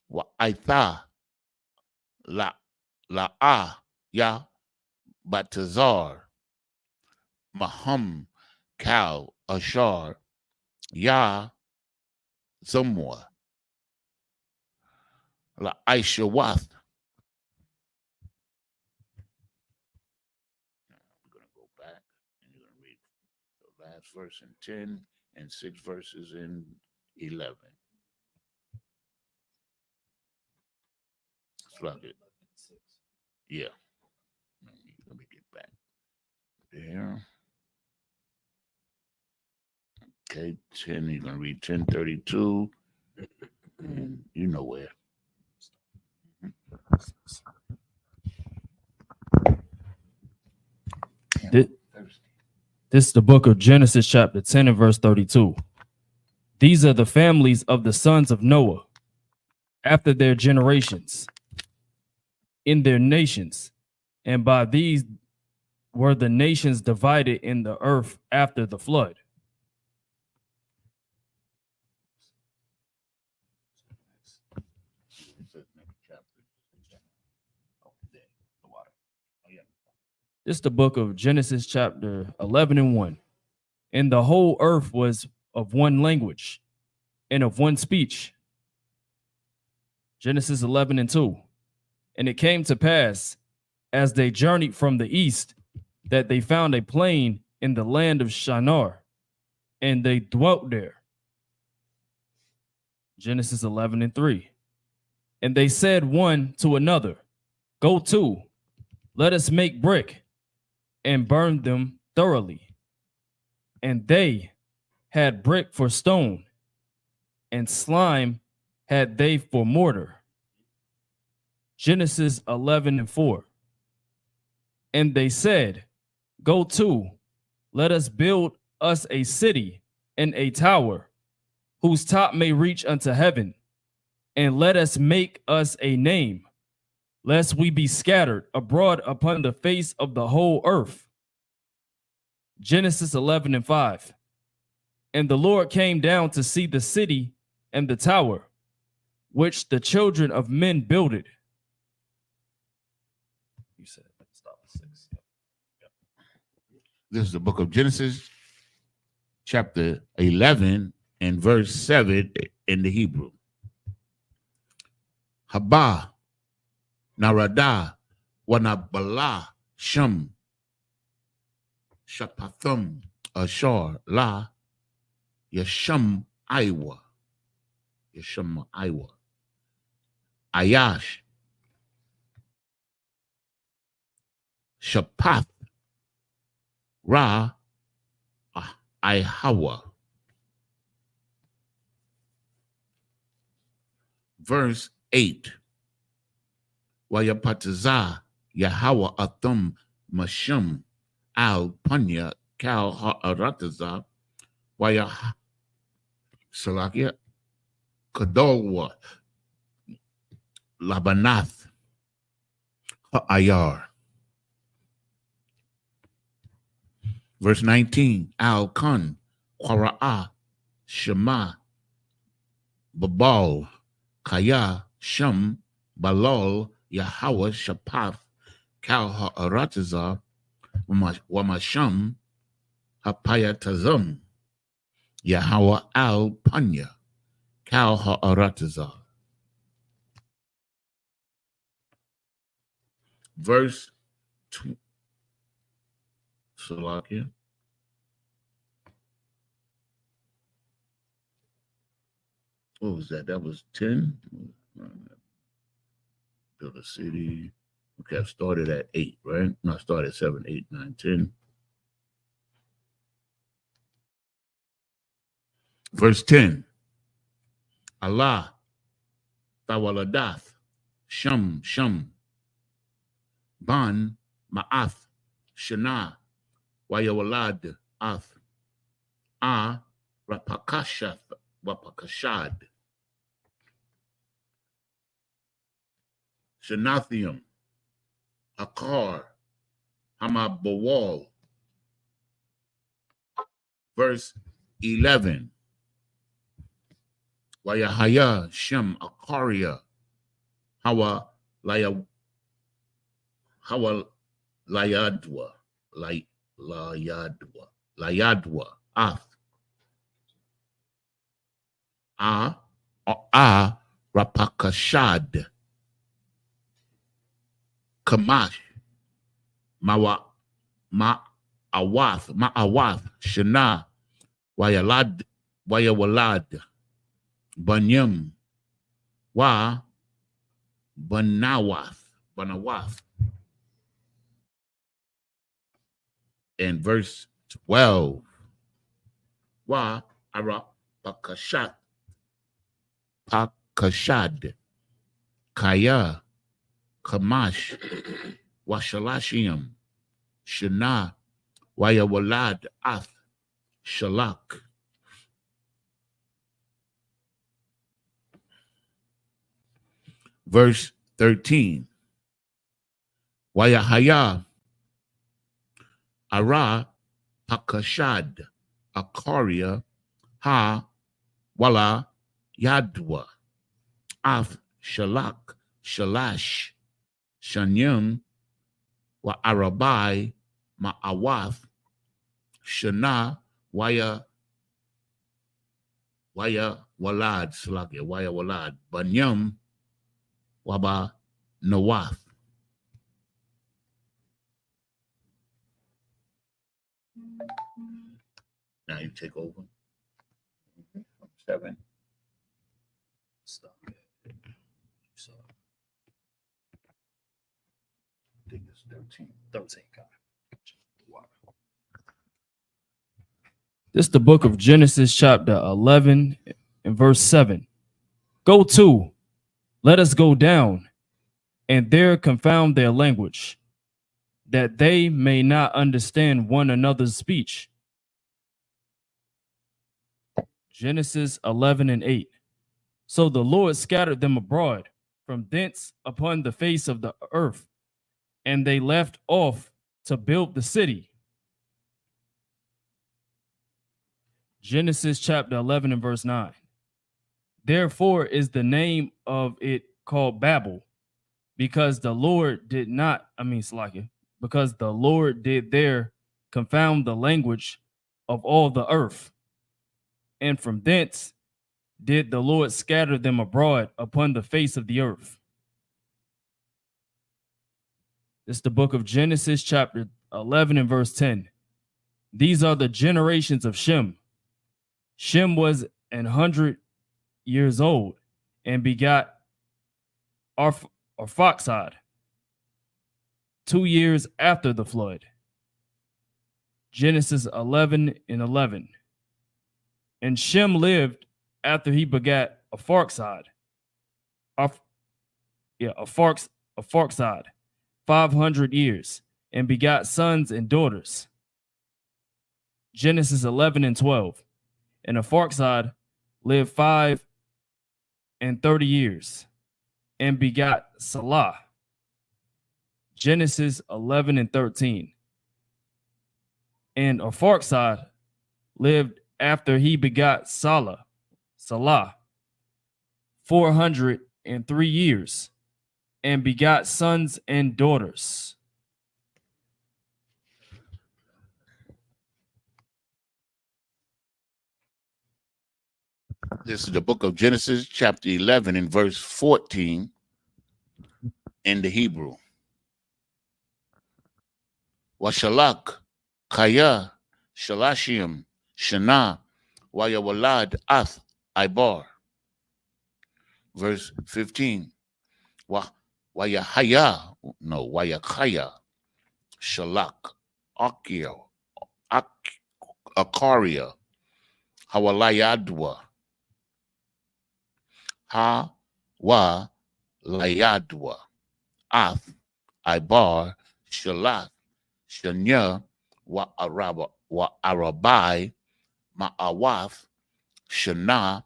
S2: wa aitha la a ya batazar maham kal ashar ya zamwa la I shawath. I'm going to go back and you're going to read the last verse in 10 and 6 verses in 11. Slug it. Yeah. Let me get back there. Okay, 10, you're going to read 10:32. And you know where.
S4: This is the book of Genesis, chapter 10 and verse 32. These are the families of the sons of Noah after their generations in their nations, and by these were the nations divided in the earth after the flood. This is the book of Genesis, chapter 11 and 1. And the whole earth was of one language and of one speech. Genesis 11 and 2. And it came to pass, as they journeyed from the east, that they found a plain in the land of Shinar, and they dwelt there. Genesis 11 and 3. And they said one to another, Go to, let us make brick, and burn them thoroughly. And they had brick for stone, and slime had they for mortar. Genesis 11 and 4. And they said, Go to, let us build us a city and a tower, whose top may reach unto heaven, and let us make us a name, lest we be scattered abroad upon the face of the whole earth. Genesis 11 and 5. And the Lord came down to see the city and the tower, which the children of men builded. You said stop at 6.
S2: This is the book of Genesis, chapter 11 and verse 7 in the Hebrew. Haba, Narada, Wanabala, Sham, Shapathum, Ashar, La, Yasham, Iwa, Ayash, Shapath, Ra, Ihawa. Verse 8. Wayapataza Yahweh Athum Mashum Al Punya Kal Ha'arataza Waya Salakia Kadolwa Labanath Ha'ayar. Verse 19, Al Kun Quara'a Shema Babal Kaya Shem Balol Yahweh Shapath Kal Ha'arataza Wamasham Hapayatazum Yahweh Al Panya Kal Ha'arataza. Verse 2. Salakia. What was that? That was 10. Build a city. Okay, I started at 8, right? No, I started at 7, 8, 9, 10. Verse 10. Allah, Tawaladath, Shum, Ban, Ma'ath, Shana, Wayawalad, Ath, Rapakashad, Shanathium, Akar, Hamabawal. Verse 11. Wayahaya, Shem, Akaria, Hawa, Layadwa, Ath, Rapakashad, Kamash, Ma'awath, Shana, Wayawalad, Banyam, Banawath. And verse 12. Pakashad, Kaya, Kamash, Washalashim, Shana, Wayawalad, Ath, Shalak. Verse 13. Wayahaya, Ara, Pakashad, Akaria, Wala, Yadwa, Ath, Shalak, Shalash, Shanyum, Arabai, Ma'awath, Shana, Waya Walad, Banyam, Waba, Nawath. Now you take over. 7.
S4: Stop. So,
S2: I think it's 13.
S4: 13. This is the book of Genesis, chapter 11, and verse 7. Go to, let us go down, and there confound their language, that they may not understand one another's speech. Genesis 11 and 8. So the Lord scattered them abroad from thence upon the face of the earth, and they left off to build the city. Genesis chapter 11 and verse 9. Therefore is the name of it called Babel, because the Lord did because the Lord did there confound the language of all the earth. And from thence did the Lord scatter them abroad upon the face of the earth. It's the book of Genesis, chapter 11 and verse 10. These are the generations of Shem. Shem was 100 years old and begot Arphaxad 2 years after the flood. Genesis 11 and 11. And Shem lived after he begat Arphaxad. Arphaxad 500 years, and begot sons and daughters. Genesis 11 and 12. And Arphaxad lived 530 years, and begot Salah. Genesis 11 and 13. And Arphaxad lived after he begot Salah 403 years, and begot sons and daughters.
S2: This is the book of Genesis, chapter 11, and verse 14 in the Hebrew. Washalak, Kaya, Shalashim, Shana, Wayawalad, Ath, Ibar. Verse 15. Wayahaya, Shalak, Akio, Akaria, Hawalayadwa, Layadwa, Ath, Ibar, Shalat, Shanya, Arabai, Ma'awath, Shana,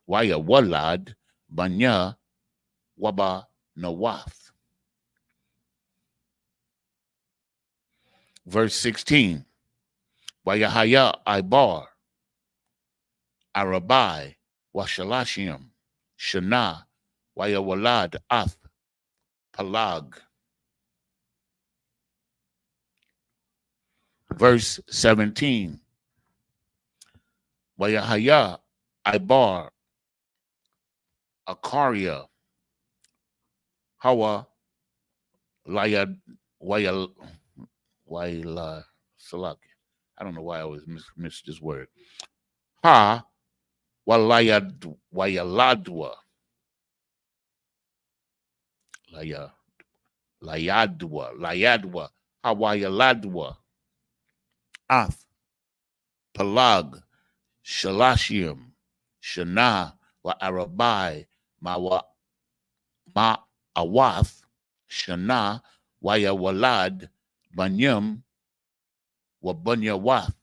S2: Wayawalad, Banya, Waba, Nawath. Verse 16. Wayahaya, Ibar, Arabai, Washalashim, Shana, Wayawalad, Ath, Palag. Verse 17. Wayahaya, Ibar, Akaria, Hawa, Layad, Wayla, Salak. I don't know why I always miss this word. Wayaladwa. Layadwa. Hawayaladwa. Ath. Palag. Shalashim. Shana. Wa Arabai. Ma'awath. Shana. Wayawalad. Banyam. Wa Bunyawath.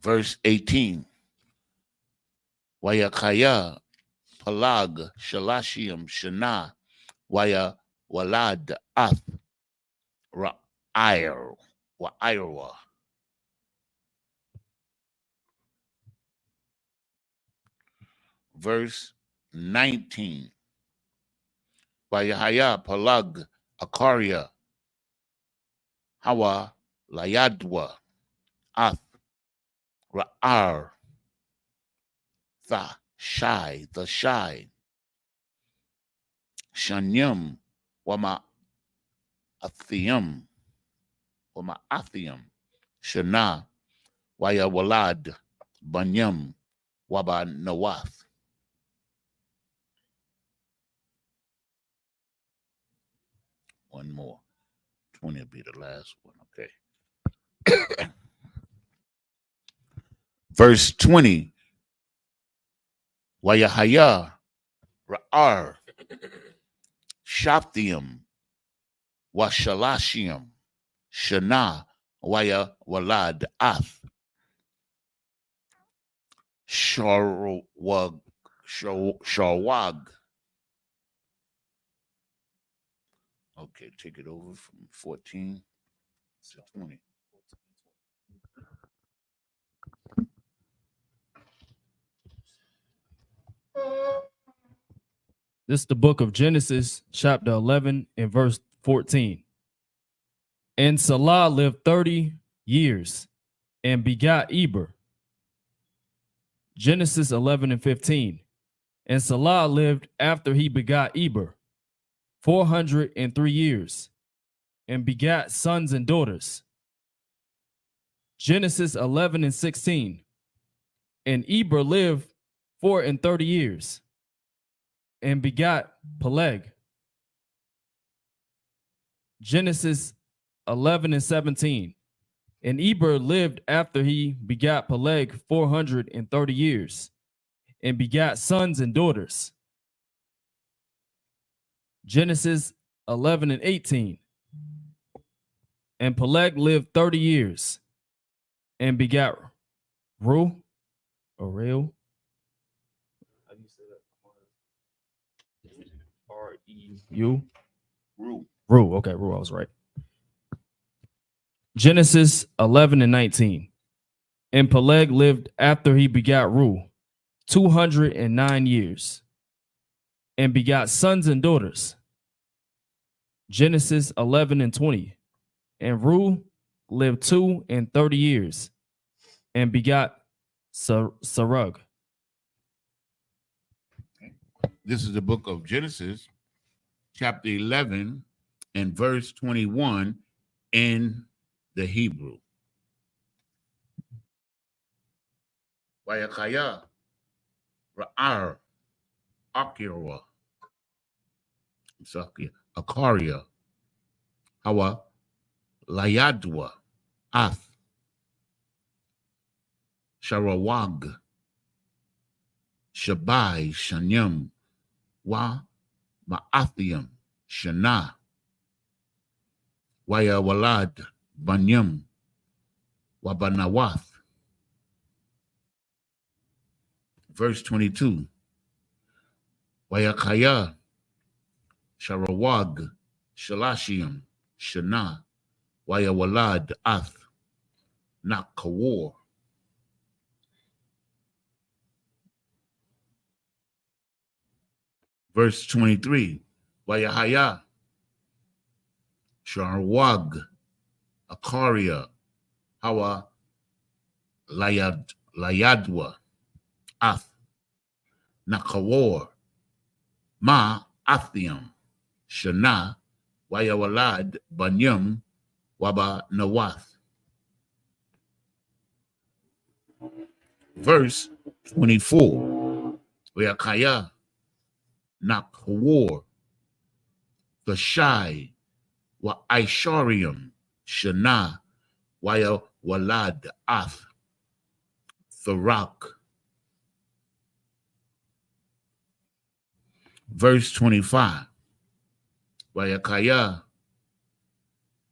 S2: Verse 18. Wayakaya, Palag, Shalashim, Shana, Wayawalad, Ath, Wa'irwa. Verse 19. Wayahaya, Palag, Akaria, Hawa, Layadwa, Ath, Ra'ar, the shy, Shanyam, Wama Athium, Shana, Wayawalad, Banyam, Waba Nawath. One more. 20 will be the last one. Okay. Verse 20. Wayahaya, Ra'ar, Shaptium, Washalashim, Shana, Wayawalad, Ath, Sharwag. Okay, take it over from 14 to 20.
S4: This is the book of Genesis, chapter 11, and verse 14. And Salah lived 30 years and begot Eber. Genesis 11 and 15. And Salah lived after he begot Eber 403 years and begot sons and daughters. Genesis 11 and 16. And Eber lived 430 years and begot Peleg. Genesis 11 and 17. And Eber lived after he begat Peleg 430 years, and begat sons and daughters. Genesis 11 and 18. And Peleg lived 30 years, and begat Reu, or Reu. How do you say that? R-E-U?
S2: Rule.
S4: Reu. Okay, Reu, I was right. Genesis 11 and 19. And Peleg lived after he begat Reu 209 years, and begot sons and daughters. Genesis 11 and 20. And Reu lived 230 years, and begot Serug.
S2: This is the book of Genesis, chapter 11 and verse 21 in the Hebrew. Vayakaya Ra'ar Akira Akaria Hawa Layadwa Ath Sharawag Shabai Shanyam Wa Ma'athiam Shana Waya Walad Banyam Wabanawath. Verse 22. Wayakaya Sharawag Shalashiam Shana Waya Walad Ath Nakawar. Verse 23. Wayahaya Sharawag Akaria Hawa Layadwa Ath Nakawar Ma Athiam Shana Wayawalad Banyam Waba Nawath. Verse 24. Wayakaya Nakawar the Shai Wa Isharium Shana Waya Walad Ath Tharak. Verse 25. Wayakaya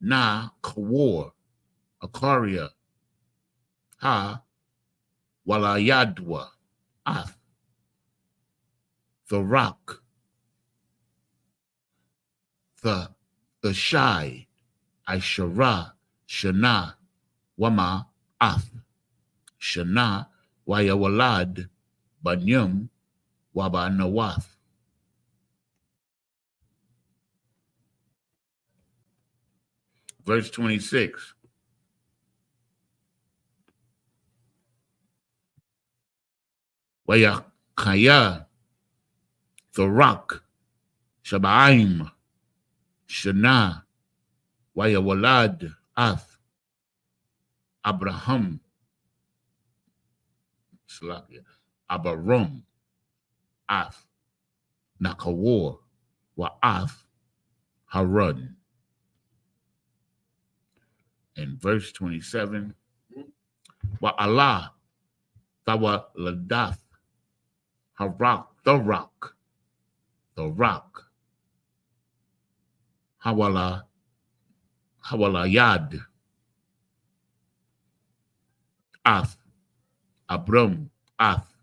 S2: Na Kawar Akaria Ha Walayadwa Ath Tharak. The Shai Ishara Shana Wama Ath Shana Wayawalad Banyum Waba Nawath. Verse 26. Wayakaya Tharak Shabaim Shana Wayawalad Ath Abraham Abarum Ath Nakawar Wa Ath Harun. And verse 27. Wa Allah Tawa Ladath Harak the rock Hawalayad Ath Abram Ath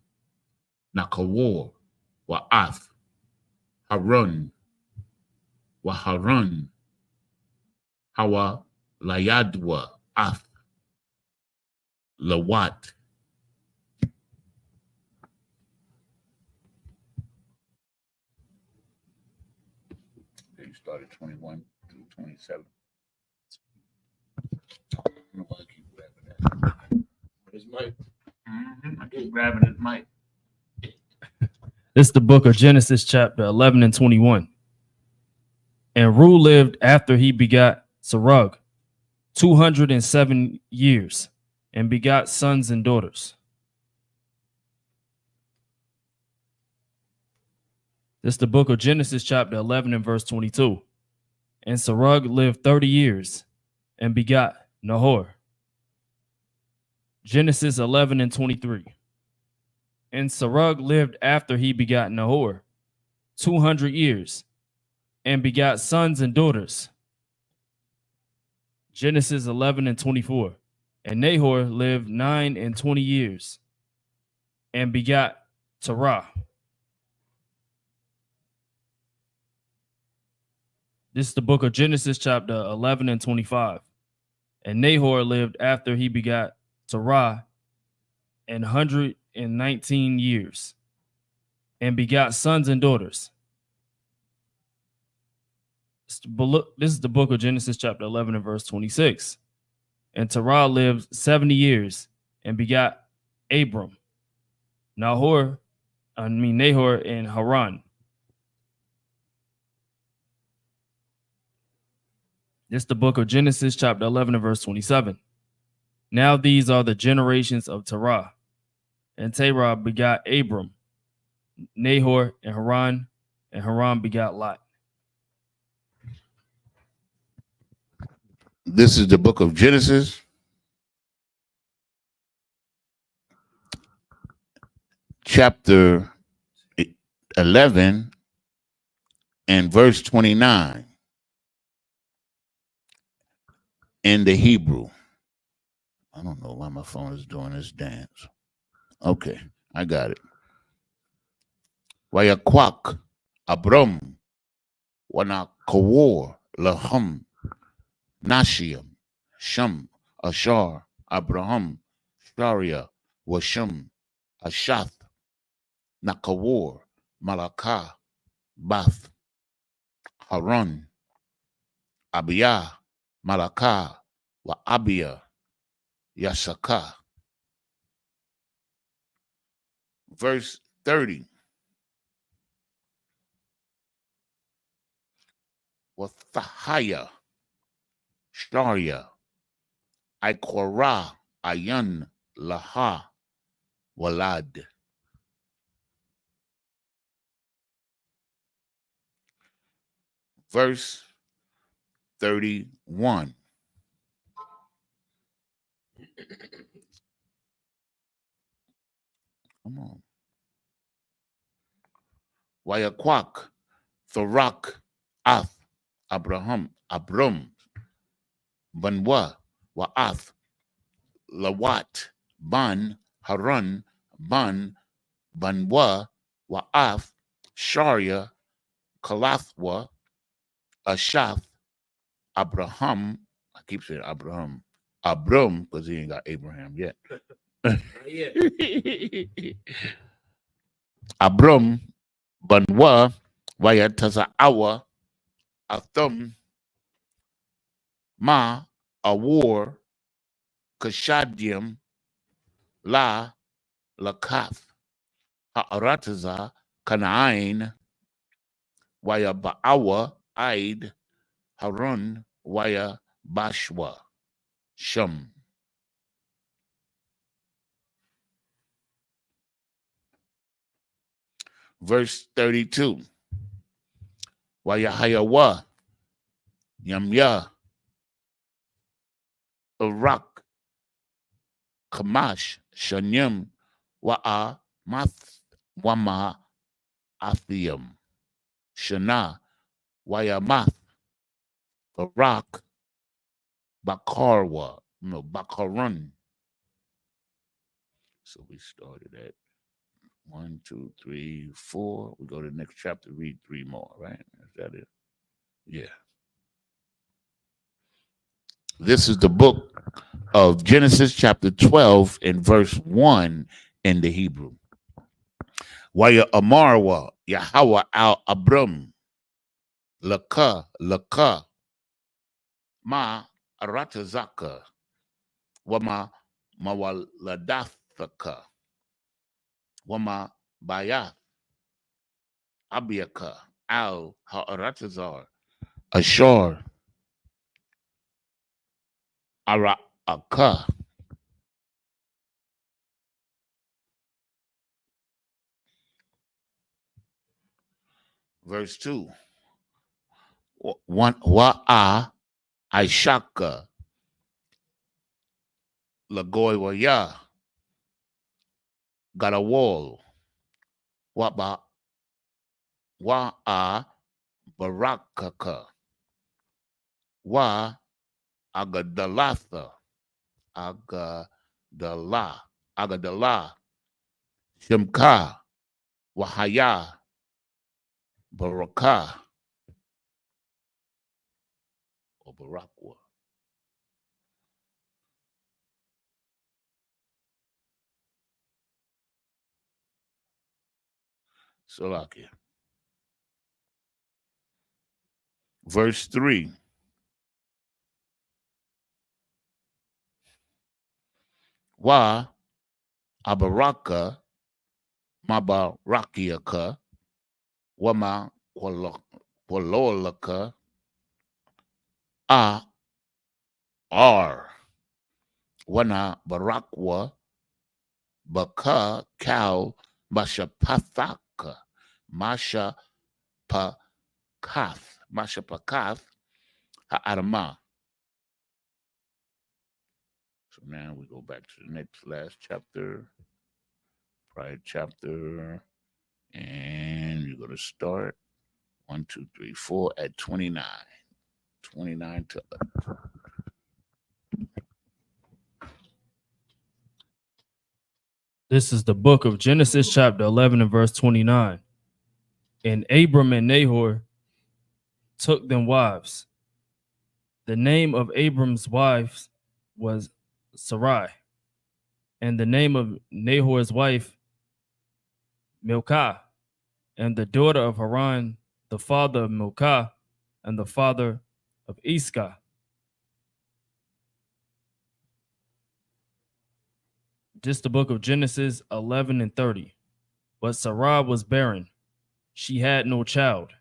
S2: Nakawar Wa Ath Harun Wa Harun Hawa Layadwa Ath Lawat. They started 21 through 27. I don't know why I keep grabbing that.
S1: His mic.
S2: I keep grabbing his mic.
S4: This is the book of Genesis, chapter 11 and 21. And Reu lived after he begot Serug 207 years, and begot sons and daughters. This is the book of Genesis, chapter 11 and verse 22. And Serug lived 30 years, and begot Nahor. Genesis 11 and 23. And Serug lived after he begot Nahor 200 years and begot sons and daughters. Genesis 11 and 24. And Nahor lived 9 and 20 years and begot Terah. This is the book of Genesis, chapter 11 and 25. And Nahor lived after he begot Terah 119 years and begot sons and daughters. This is the book of Genesis, chapter 11 and verse 26. And Terah lived 70 years and begot Abram, Nahor and Haran. This is the book of Genesis, chapter 11 and verse 27. Now these are the generations of Terah. And Terah begot Abram, Nahor, and Haran begot Lot.
S2: This is the book of Genesis, chapter 11 and verse 29 in the Hebrew. I don't know why my phone is doing this dance. Okay, I got it. Wayakwak Abram Wanakawar Laham Nashiam Shem Ashar Abraham Sharia Washam Ashath Nakawar Malakah Bath Haran Abiyah Malakah Wa Abiyah Yasaka. Verse 30. Wathahaya Sharia Ikorah Ayan Laha Walad. Verse 31. Come on. Wayakwak Thorak Ath Abram Banwa Wa'ath Lawat Ban Haran Ban Banwa Wa'ath Sharia Kalathwa Ashath Abraham. I keep saying Abraham because he ain't got Abraham yet. Abram Banwa Wayataza'awa Athum Ma Awar Kashadim La Lakath Ha'arataza Kana'ain Waya Ba'awa Aid Harun Waya Bashwa Shem. Verse 32. Wayahayawa Yamya Iraq Kamash Shanyim Wa'a Math Wama Athiam Shana Wayamath Iraq Bakarwa Bakarun. So we started at 1, 2, 3, 4. We go to the next chapter, read 3 more, right? Is that it? Yeah. This is the book of Genesis chapter 12 and verse 1 in the Hebrew. Waya Amarwa Yahweh al Abram Laka Ma Aratazaka Wama Mawaladathaka Wama Bayath Abiyaka Al Ha'aratazar Ashar Ara'aka. Verse 2. Wa'a I.S.H.K Lagoy Waya. Got a wall. Waba Wa a Barakaka. Wa Agadalatha. Agadala. Shimka. Wahaya. Baraka. Or Barakwa. Salakia. Verse 3. Wa Abaraka Mabarakiaka Wama Kwalolaka A R Wana Barakwa Baka Cow Mashapathaka Masha Pakath Ha'adamah. So now we go back to the last chapter, prior chapter, and you're going to start 1, 2, 3, 4 at 29. 29 to
S4: This is the book of Genesis, chapter 11 and verse 29. And Abram and Nahor took them wives. The name of Abram's wife was Sarai, and the name of Nahor's wife, Milcah, and the daughter of Haran, the father of Milcah, and the father of Isupk. Just the book of Genesis 11 and 30. But Sarai was barren. She had no child.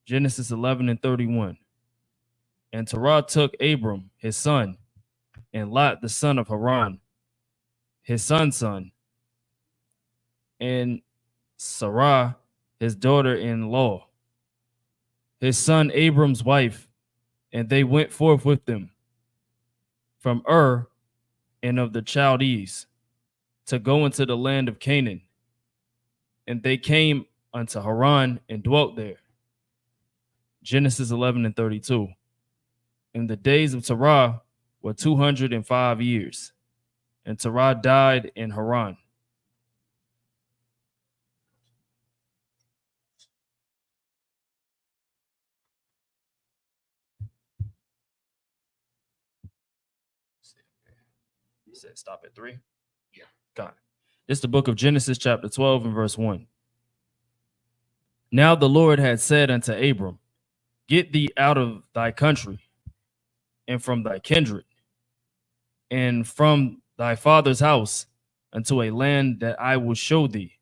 S4: Genesis 11 and 31. And Terah took Abram, his son, and Lot, the son of Haran, his son's son, and Sarai, his daughter-in-law, his son Abram's wife, and they went forth with them from and of the Chaldees to go into the land of Canaan. And they came unto Haran and dwelt there. Genesis 11 and 32. And the days of Terah were 205 years, and Terah died in Haran. You said stop at 3?
S2: Yeah.
S4: Got it. This is the book of Genesis, chapter 12 and verse 1. Now the Lord had said unto Abram, get thee out of thy country, and from thy kindred, and from thy father's house, unto a land that I will show thee.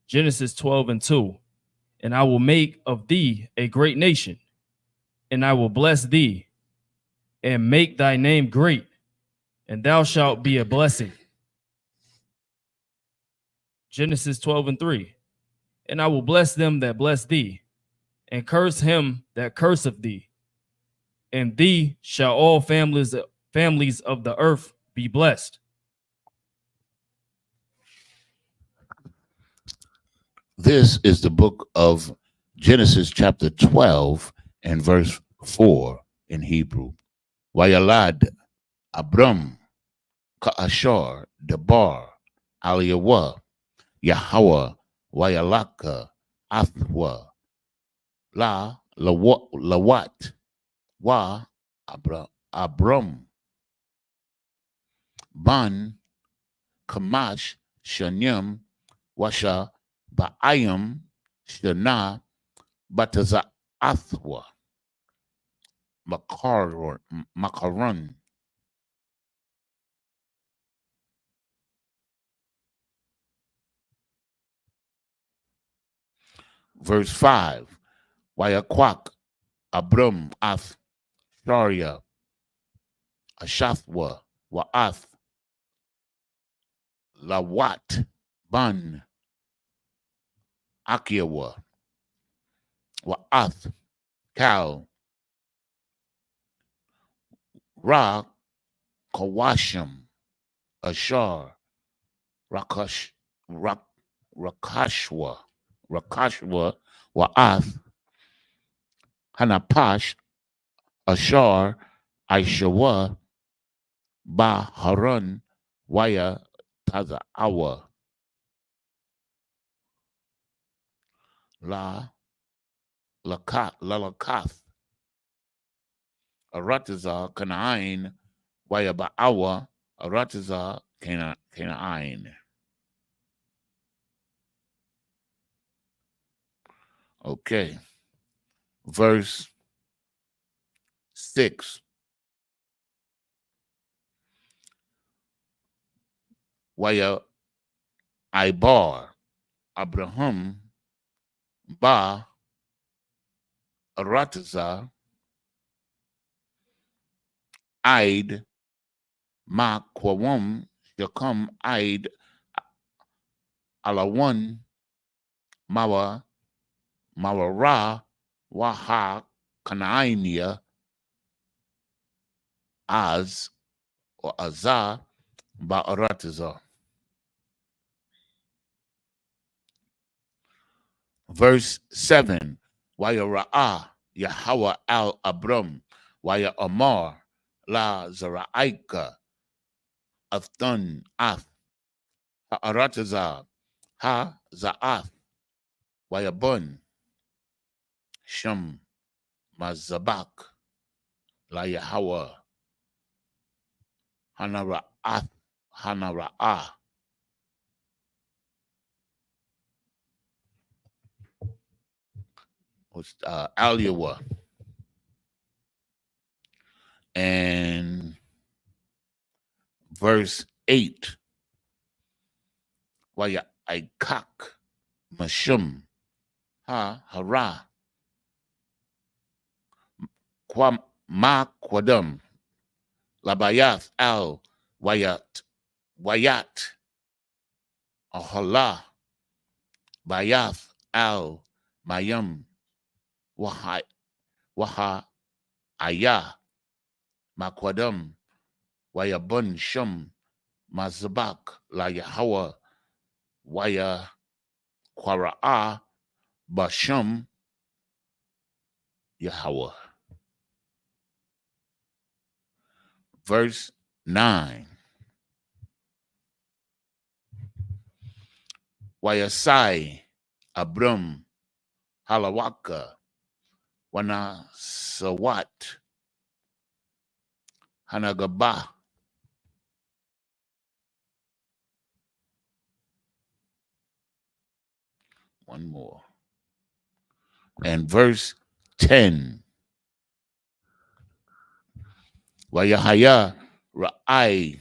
S4: Genesis 12 and 2. And I will make of thee a great nation, and I will bless thee, and make thy name great, and thou shalt be a blessing. Genesis 12 and 3. And I will bless them that bless thee, and curse him that curseth thee. And thee shall all families of the earth be blessed.
S2: This is the book of Genesis chapter 12 and verse 4 in Hebrew. Wayalad Abram Ka'ashar Debar Aliyawa Yahweh Wayalaka Athwa Lawat Wa Abram Ban Kamash Shanyam Washa Ba'ayam Shana Bataza Athwa Makaron. Verse 5. Wayakwak Abram Ath Sharia Ashathwa Wa'ath Lawat Ban Akiawa Wa'ath Kal Ra Kawashim, Ashar, Rakashwa, Wa'ath, Hanapash, Ashar, Aishawa, Ba Harun, Waya, Taza Awa, Lakath, Arataza, Canaan, Waya Ba'awa, Arataza, Canaan. Okay. Verse 6. Waya Ibar, Abraham, Ba, Arataza, Aid, Ma Kwawum, Yakum, Aid, Alawan, Mawa, Mawara, Waha, Kanaania, Az, or Azar, Ba'arataza. Verse 7. Waya Ra'ah, Yahweh al Abram, Waya Amar, La Zara'aika, Athun, Ath, Ha'arataza, Ha Za'ath, Waya Bun, Shem, Mazabak, La Yahweh, Hanara'ah, was Aliwa. And verse 8. Waya Aikak, Mashum, Ha Hara, Ma Kwadam, Labayath al Wayat, Ahala, Bayath al Mayam, Waha Ayah, Makwadam, Wayabun Shum, Mazabak, La Yahweh, Waya Kwara'a, Bashum, Yahweh. Verse 9. Wayasai, Abram, Halawaka, Wana Sawat, Hanagaba. One more. And verse 10. Wayahaya Ra'ai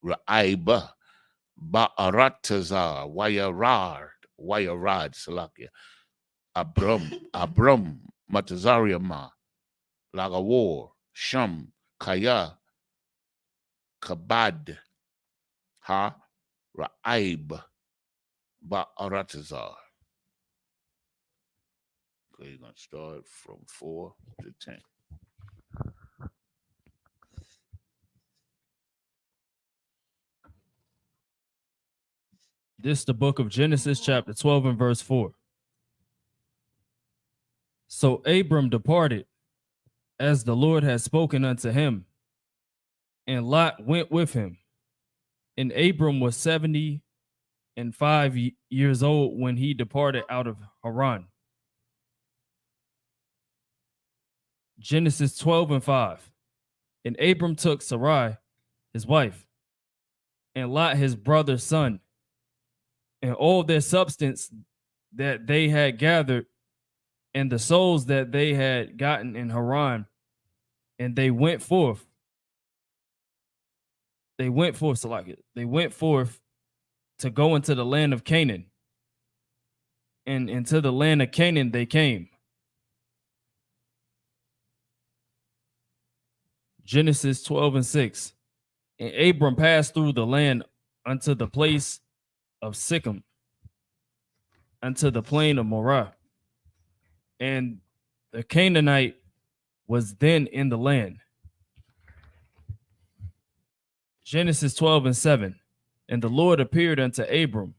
S2: Ra'aiba Ba'arataza Wayarad Salakia Abram Matazariama Lagawar Sham Kaya Kabad Ha Ra'aib Ba'aratazar. Okay, you're gonna start from 4 to 10.
S4: This is the book of Genesis, chapter 12, and verse 4. So Abram departed, as the Lord had spoken unto him, and Lot went with him. And Abram was 75 years old when he departed out of Haran. Genesis 12 and 5. And Abram took Sarai, his wife, and Lot, his brother's son, and all their substance that they had gathered, and the souls that they had gotten in Haran, and they went forth. They went forth to go into the land of Canaan. And into the land of Canaan they came. Genesis 12 and 6. And Abram passed through the land unto the place of Sikkim, unto the plain of Morah. And the Canaanite was then in the land. Genesis 12:7. And the Lord appeared unto Abram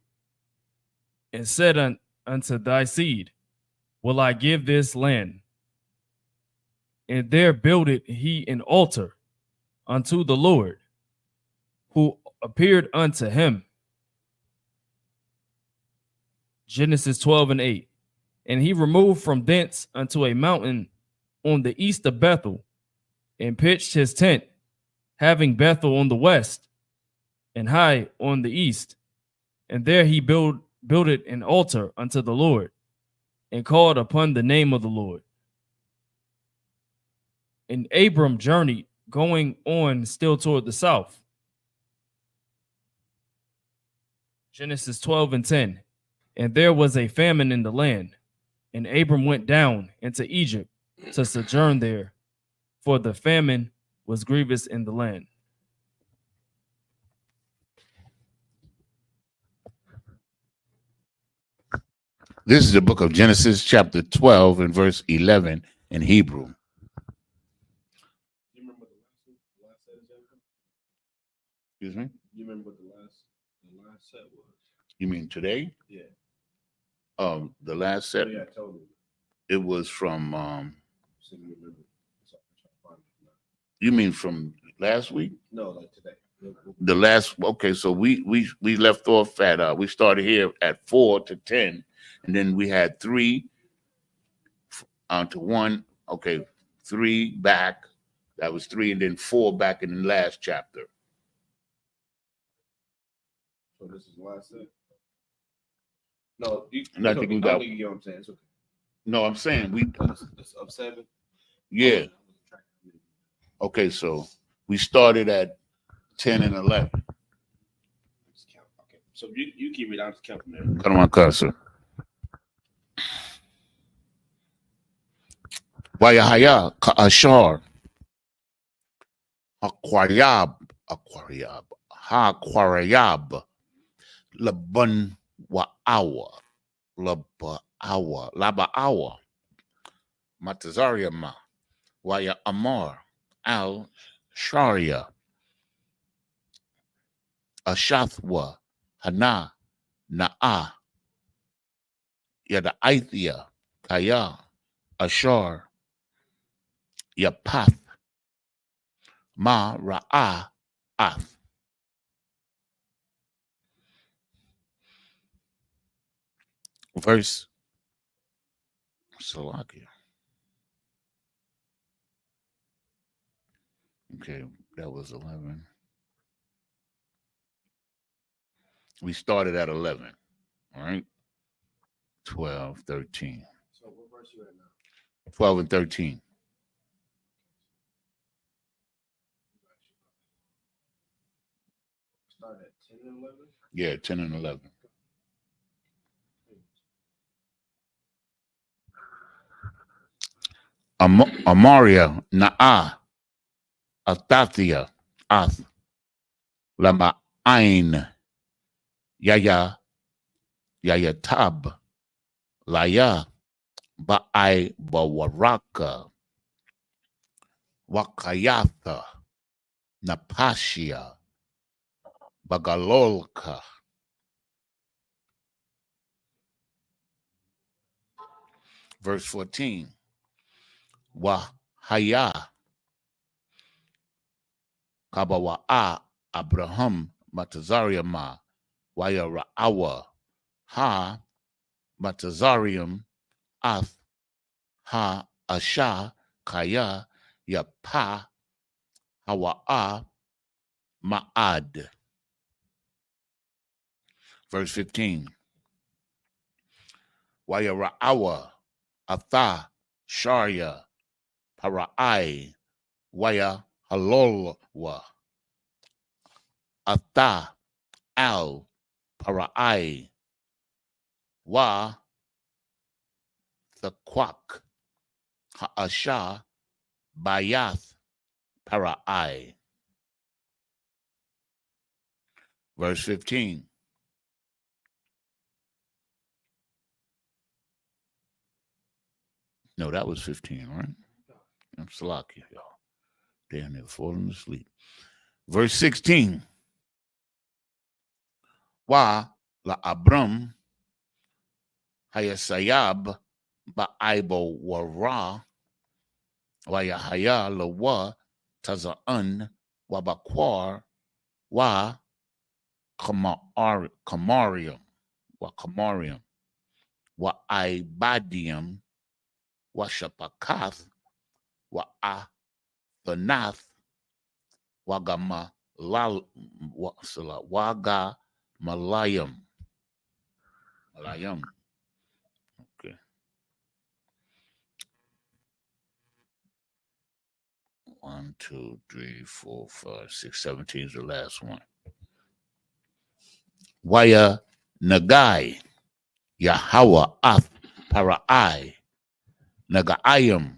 S4: and said unto thy seed, will I give this land? And there builded he an altar unto the Lord, who appeared unto him. Genesis 12:8. And he removed from thence unto a mountain on the east of Bethel, and pitched his tent, having Bethel on the west, and Hai on the east. And there he builded an altar unto the Lord, and called upon the name of the Lord. And Abram journeyed, going on still toward the south. Genesis 12:10. And there was a famine in the land, and Abram went down into Egypt to sojourn there, for the famine was grievous in the land.
S2: This is the book of Genesis, chapter 12, and verse 11 in Hebrew.
S1: You remember what the last set is, Jacob?
S2: Excuse me?
S1: You remember what the last set was?
S2: You mean today?
S1: Yeah.
S2: The last set,
S1: Yeah, totally.
S2: it was from,
S1: So you remember. So I'm trying to find it now.
S2: you mean from last week?
S1: No, like today.
S2: The last, okay, so we left off at, we started here at 4 to 10, and then we had 3 to 1, okay, 3 back, that was 3, and then 4 back in the last chapter.
S1: So this is the last set. No, you,
S2: And I think we got-
S1: you get what I'm saying. It's okay.
S2: No, I'm saying
S1: It's of 7.
S2: yeah, okay, so we started at 10 and 11.
S1: Just count. Okay. So you keep it. I'll just count from there.
S2: Cut my cursor. Wayahaya Ashar Aquariab Aquariab Laban Laba Awa Matazariama Waya Amar Al Sharia Ashathwa Hana Na'a Yada Ithia Kaya Ashar Yapath Ma Ra'a Ath. Verse Salakia. Okay, that was 11. We started at 11. All right. 12, 13.
S1: So what verse you at now?
S2: 12 and 13.
S1: Start at 10 and 11.
S2: Yeah, 10 and 11. Amaria Na'a Athathia Ath Lama Ain Yaya Tab Laya Ba'ai Bawaraka Wakayatha Napashia Bagalolka. Verse 14. Wahaya Kabawa'a Abraham Matazariama Waya Ra'awa Ha Matazarium Ath Ha Asha Kaya Yapa Hawa'a Ma'ad. Verse 15. Waya Ra'awa Atha Sharia Para'ai Waya Halolwa Atha Al Para'ai Wa Thakwak Ha'asha Bayath Para'ai. Verse 15. No, that was 15, right? I'm Salakia, y'all. Damn, they're falling asleep. Verse 16. Wa la Abram hayasayab ba'aibo wara wa yahaya la wa taza'an wa bakwar wa kamarium wa ibadium wa shapakath wa athanath waga malayam. Okay. 1, 2, 3, 4, 5, 6, 17 is the last one. Waya Nagai Yahweh Ath Parai Nagaayam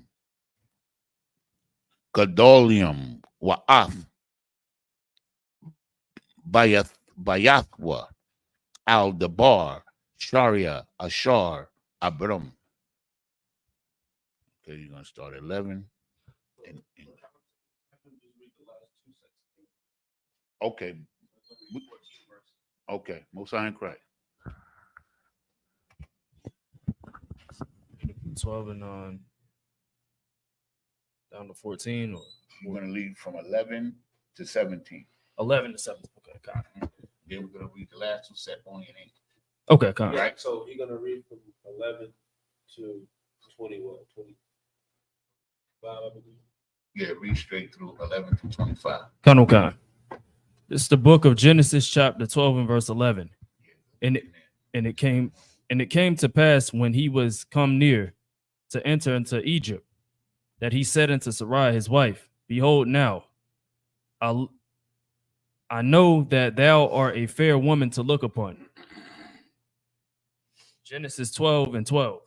S2: Gadolium Wa'ath Bayathwa Al Dabar Sharia Ashar Abram. Okay, you're gonna start at 11. Okay. Okay, most I ain't correct.
S4: 12 and down to 14 or
S2: We're gonna lead from 11 to 17.
S4: 11 to 17. Okay, got it.
S2: Then we're gonna read the last two set only in 8.
S4: Okay, got it.
S2: Right?
S1: So you're gonna read from 11 to 21, 25, I believe.
S2: Yeah, read straight through 11 to 25.
S4: Khan. This is the book of Genesis, chapter 12 and verse 11. And it came to pass when he was come near to enter into Egypt, that he said unto Sarai his wife, Behold, now I know that thou art a fair woman to look upon. Genesis 12 and 12.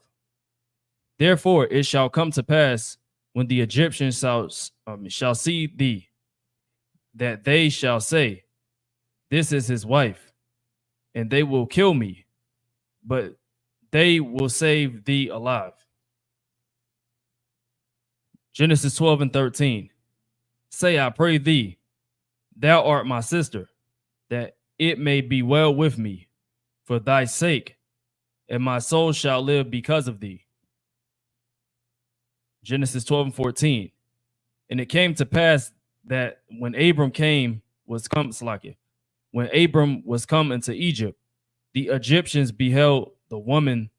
S4: Therefore it shall come to pass when the Egyptians shall see thee, that they shall say, This is his wife, and they will kill me, but they will save thee alive. Genesis 12 and 13. Say, I pray thee, thou art my sister, that it may be well with me for thy sake, and my soul shall live because of thee. Genesis 12 and 14. And it came to pass that when Abram was come into Egypt, the Egyptians beheld the woman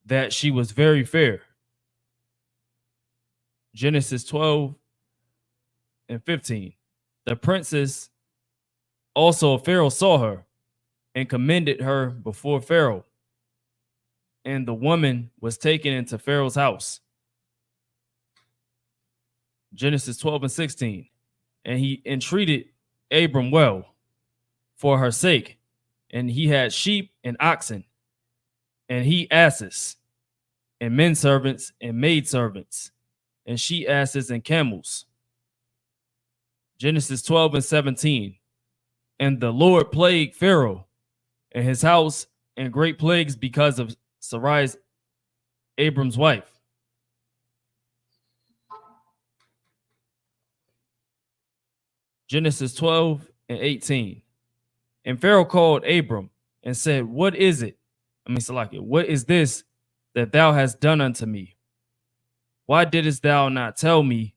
S4: that she was very fair. Genesis 12 and 15. The princess also of Pharaoh saw her and commended her before Pharaoh. And the woman was taken into Pharaoh's house. Genesis 12 and 16. And he entreated Abram well for her sake. And he had sheep and oxen, and he asses, and men servants and maid servants, and she asses and camels. Genesis 12 and 17. And the Lord plagued Pharaoh and his house and great plagues because of Sarai's, Abram's wife. Genesis 12 and 18. And Pharaoh called Abram and said, What is it? What is this that thou hast done unto me? Why didst thou not tell me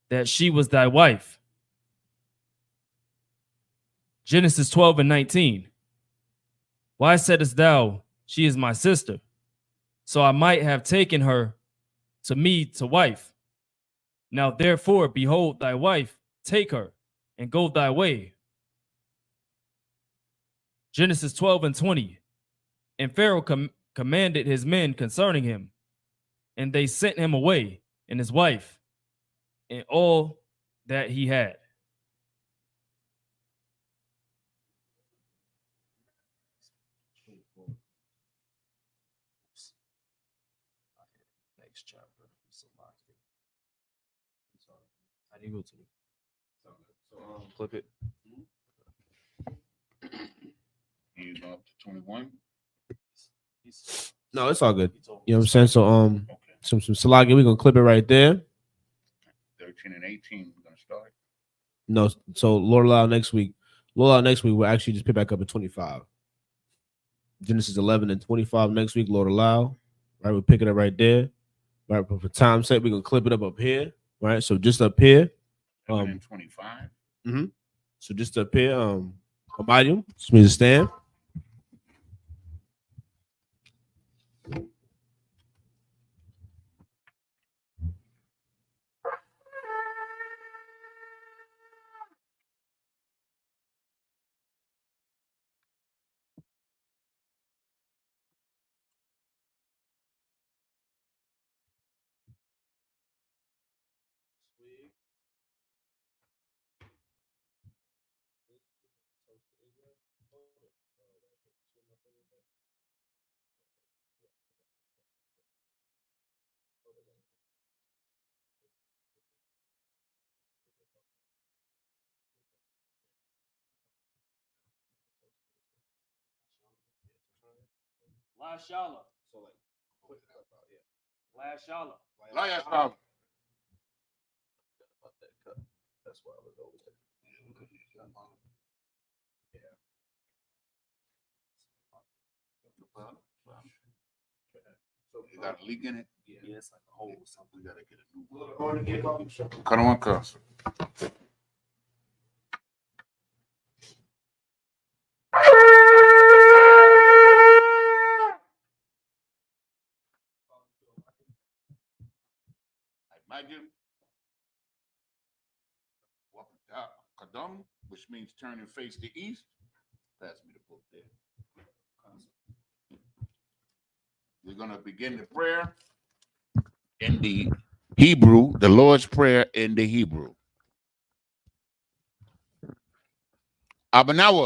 S4: that she was thy wife? Genesis 12 and 19. Why saidst thou, she is my sister? So I might have taken her to me to wife. Now therefore, behold thy wife, take her and go thy way. Genesis 12 and 20. And Pharaoh commanded his men concerning him, and they sent him away, and his wife, and all that he had. Next chapter. How do you go to it?
S1: So
S3: Clip it.
S2: You go up to 21.
S3: No, it's all good. You know what I'm saying? So
S2: Okay.
S3: some Salagi, we're gonna clip it right there.
S2: 13 and 18, we're gonna start.
S3: No, so Lord allow next week. Lord allow next week we'll actually just pick back up at 25. Genesis 11 and 25 next week, Lord allow. Right, we'll pick it up right there. Right, but for time's sake, we're gonna clip it up here. Right, so just up here.
S2: 25.
S3: So just up here, Amadium, just means to stand.
S4: Last Shalom.
S1: So like, quick cut out, yeah.
S4: Last Shalom.
S2: Last Shalom.
S1: That's why I was over there. So
S2: You got a leak in it?
S1: yeah, it's like a hole or something.
S2: We gotta get a new
S1: We're going to get it.
S2: Cut on cuss. Imagine walking out Kadam, which means turn and face the east. Pass me the book there. We're gonna begin the prayer in the Hebrew, the Lord's Prayer in the Hebrew. Abanawa.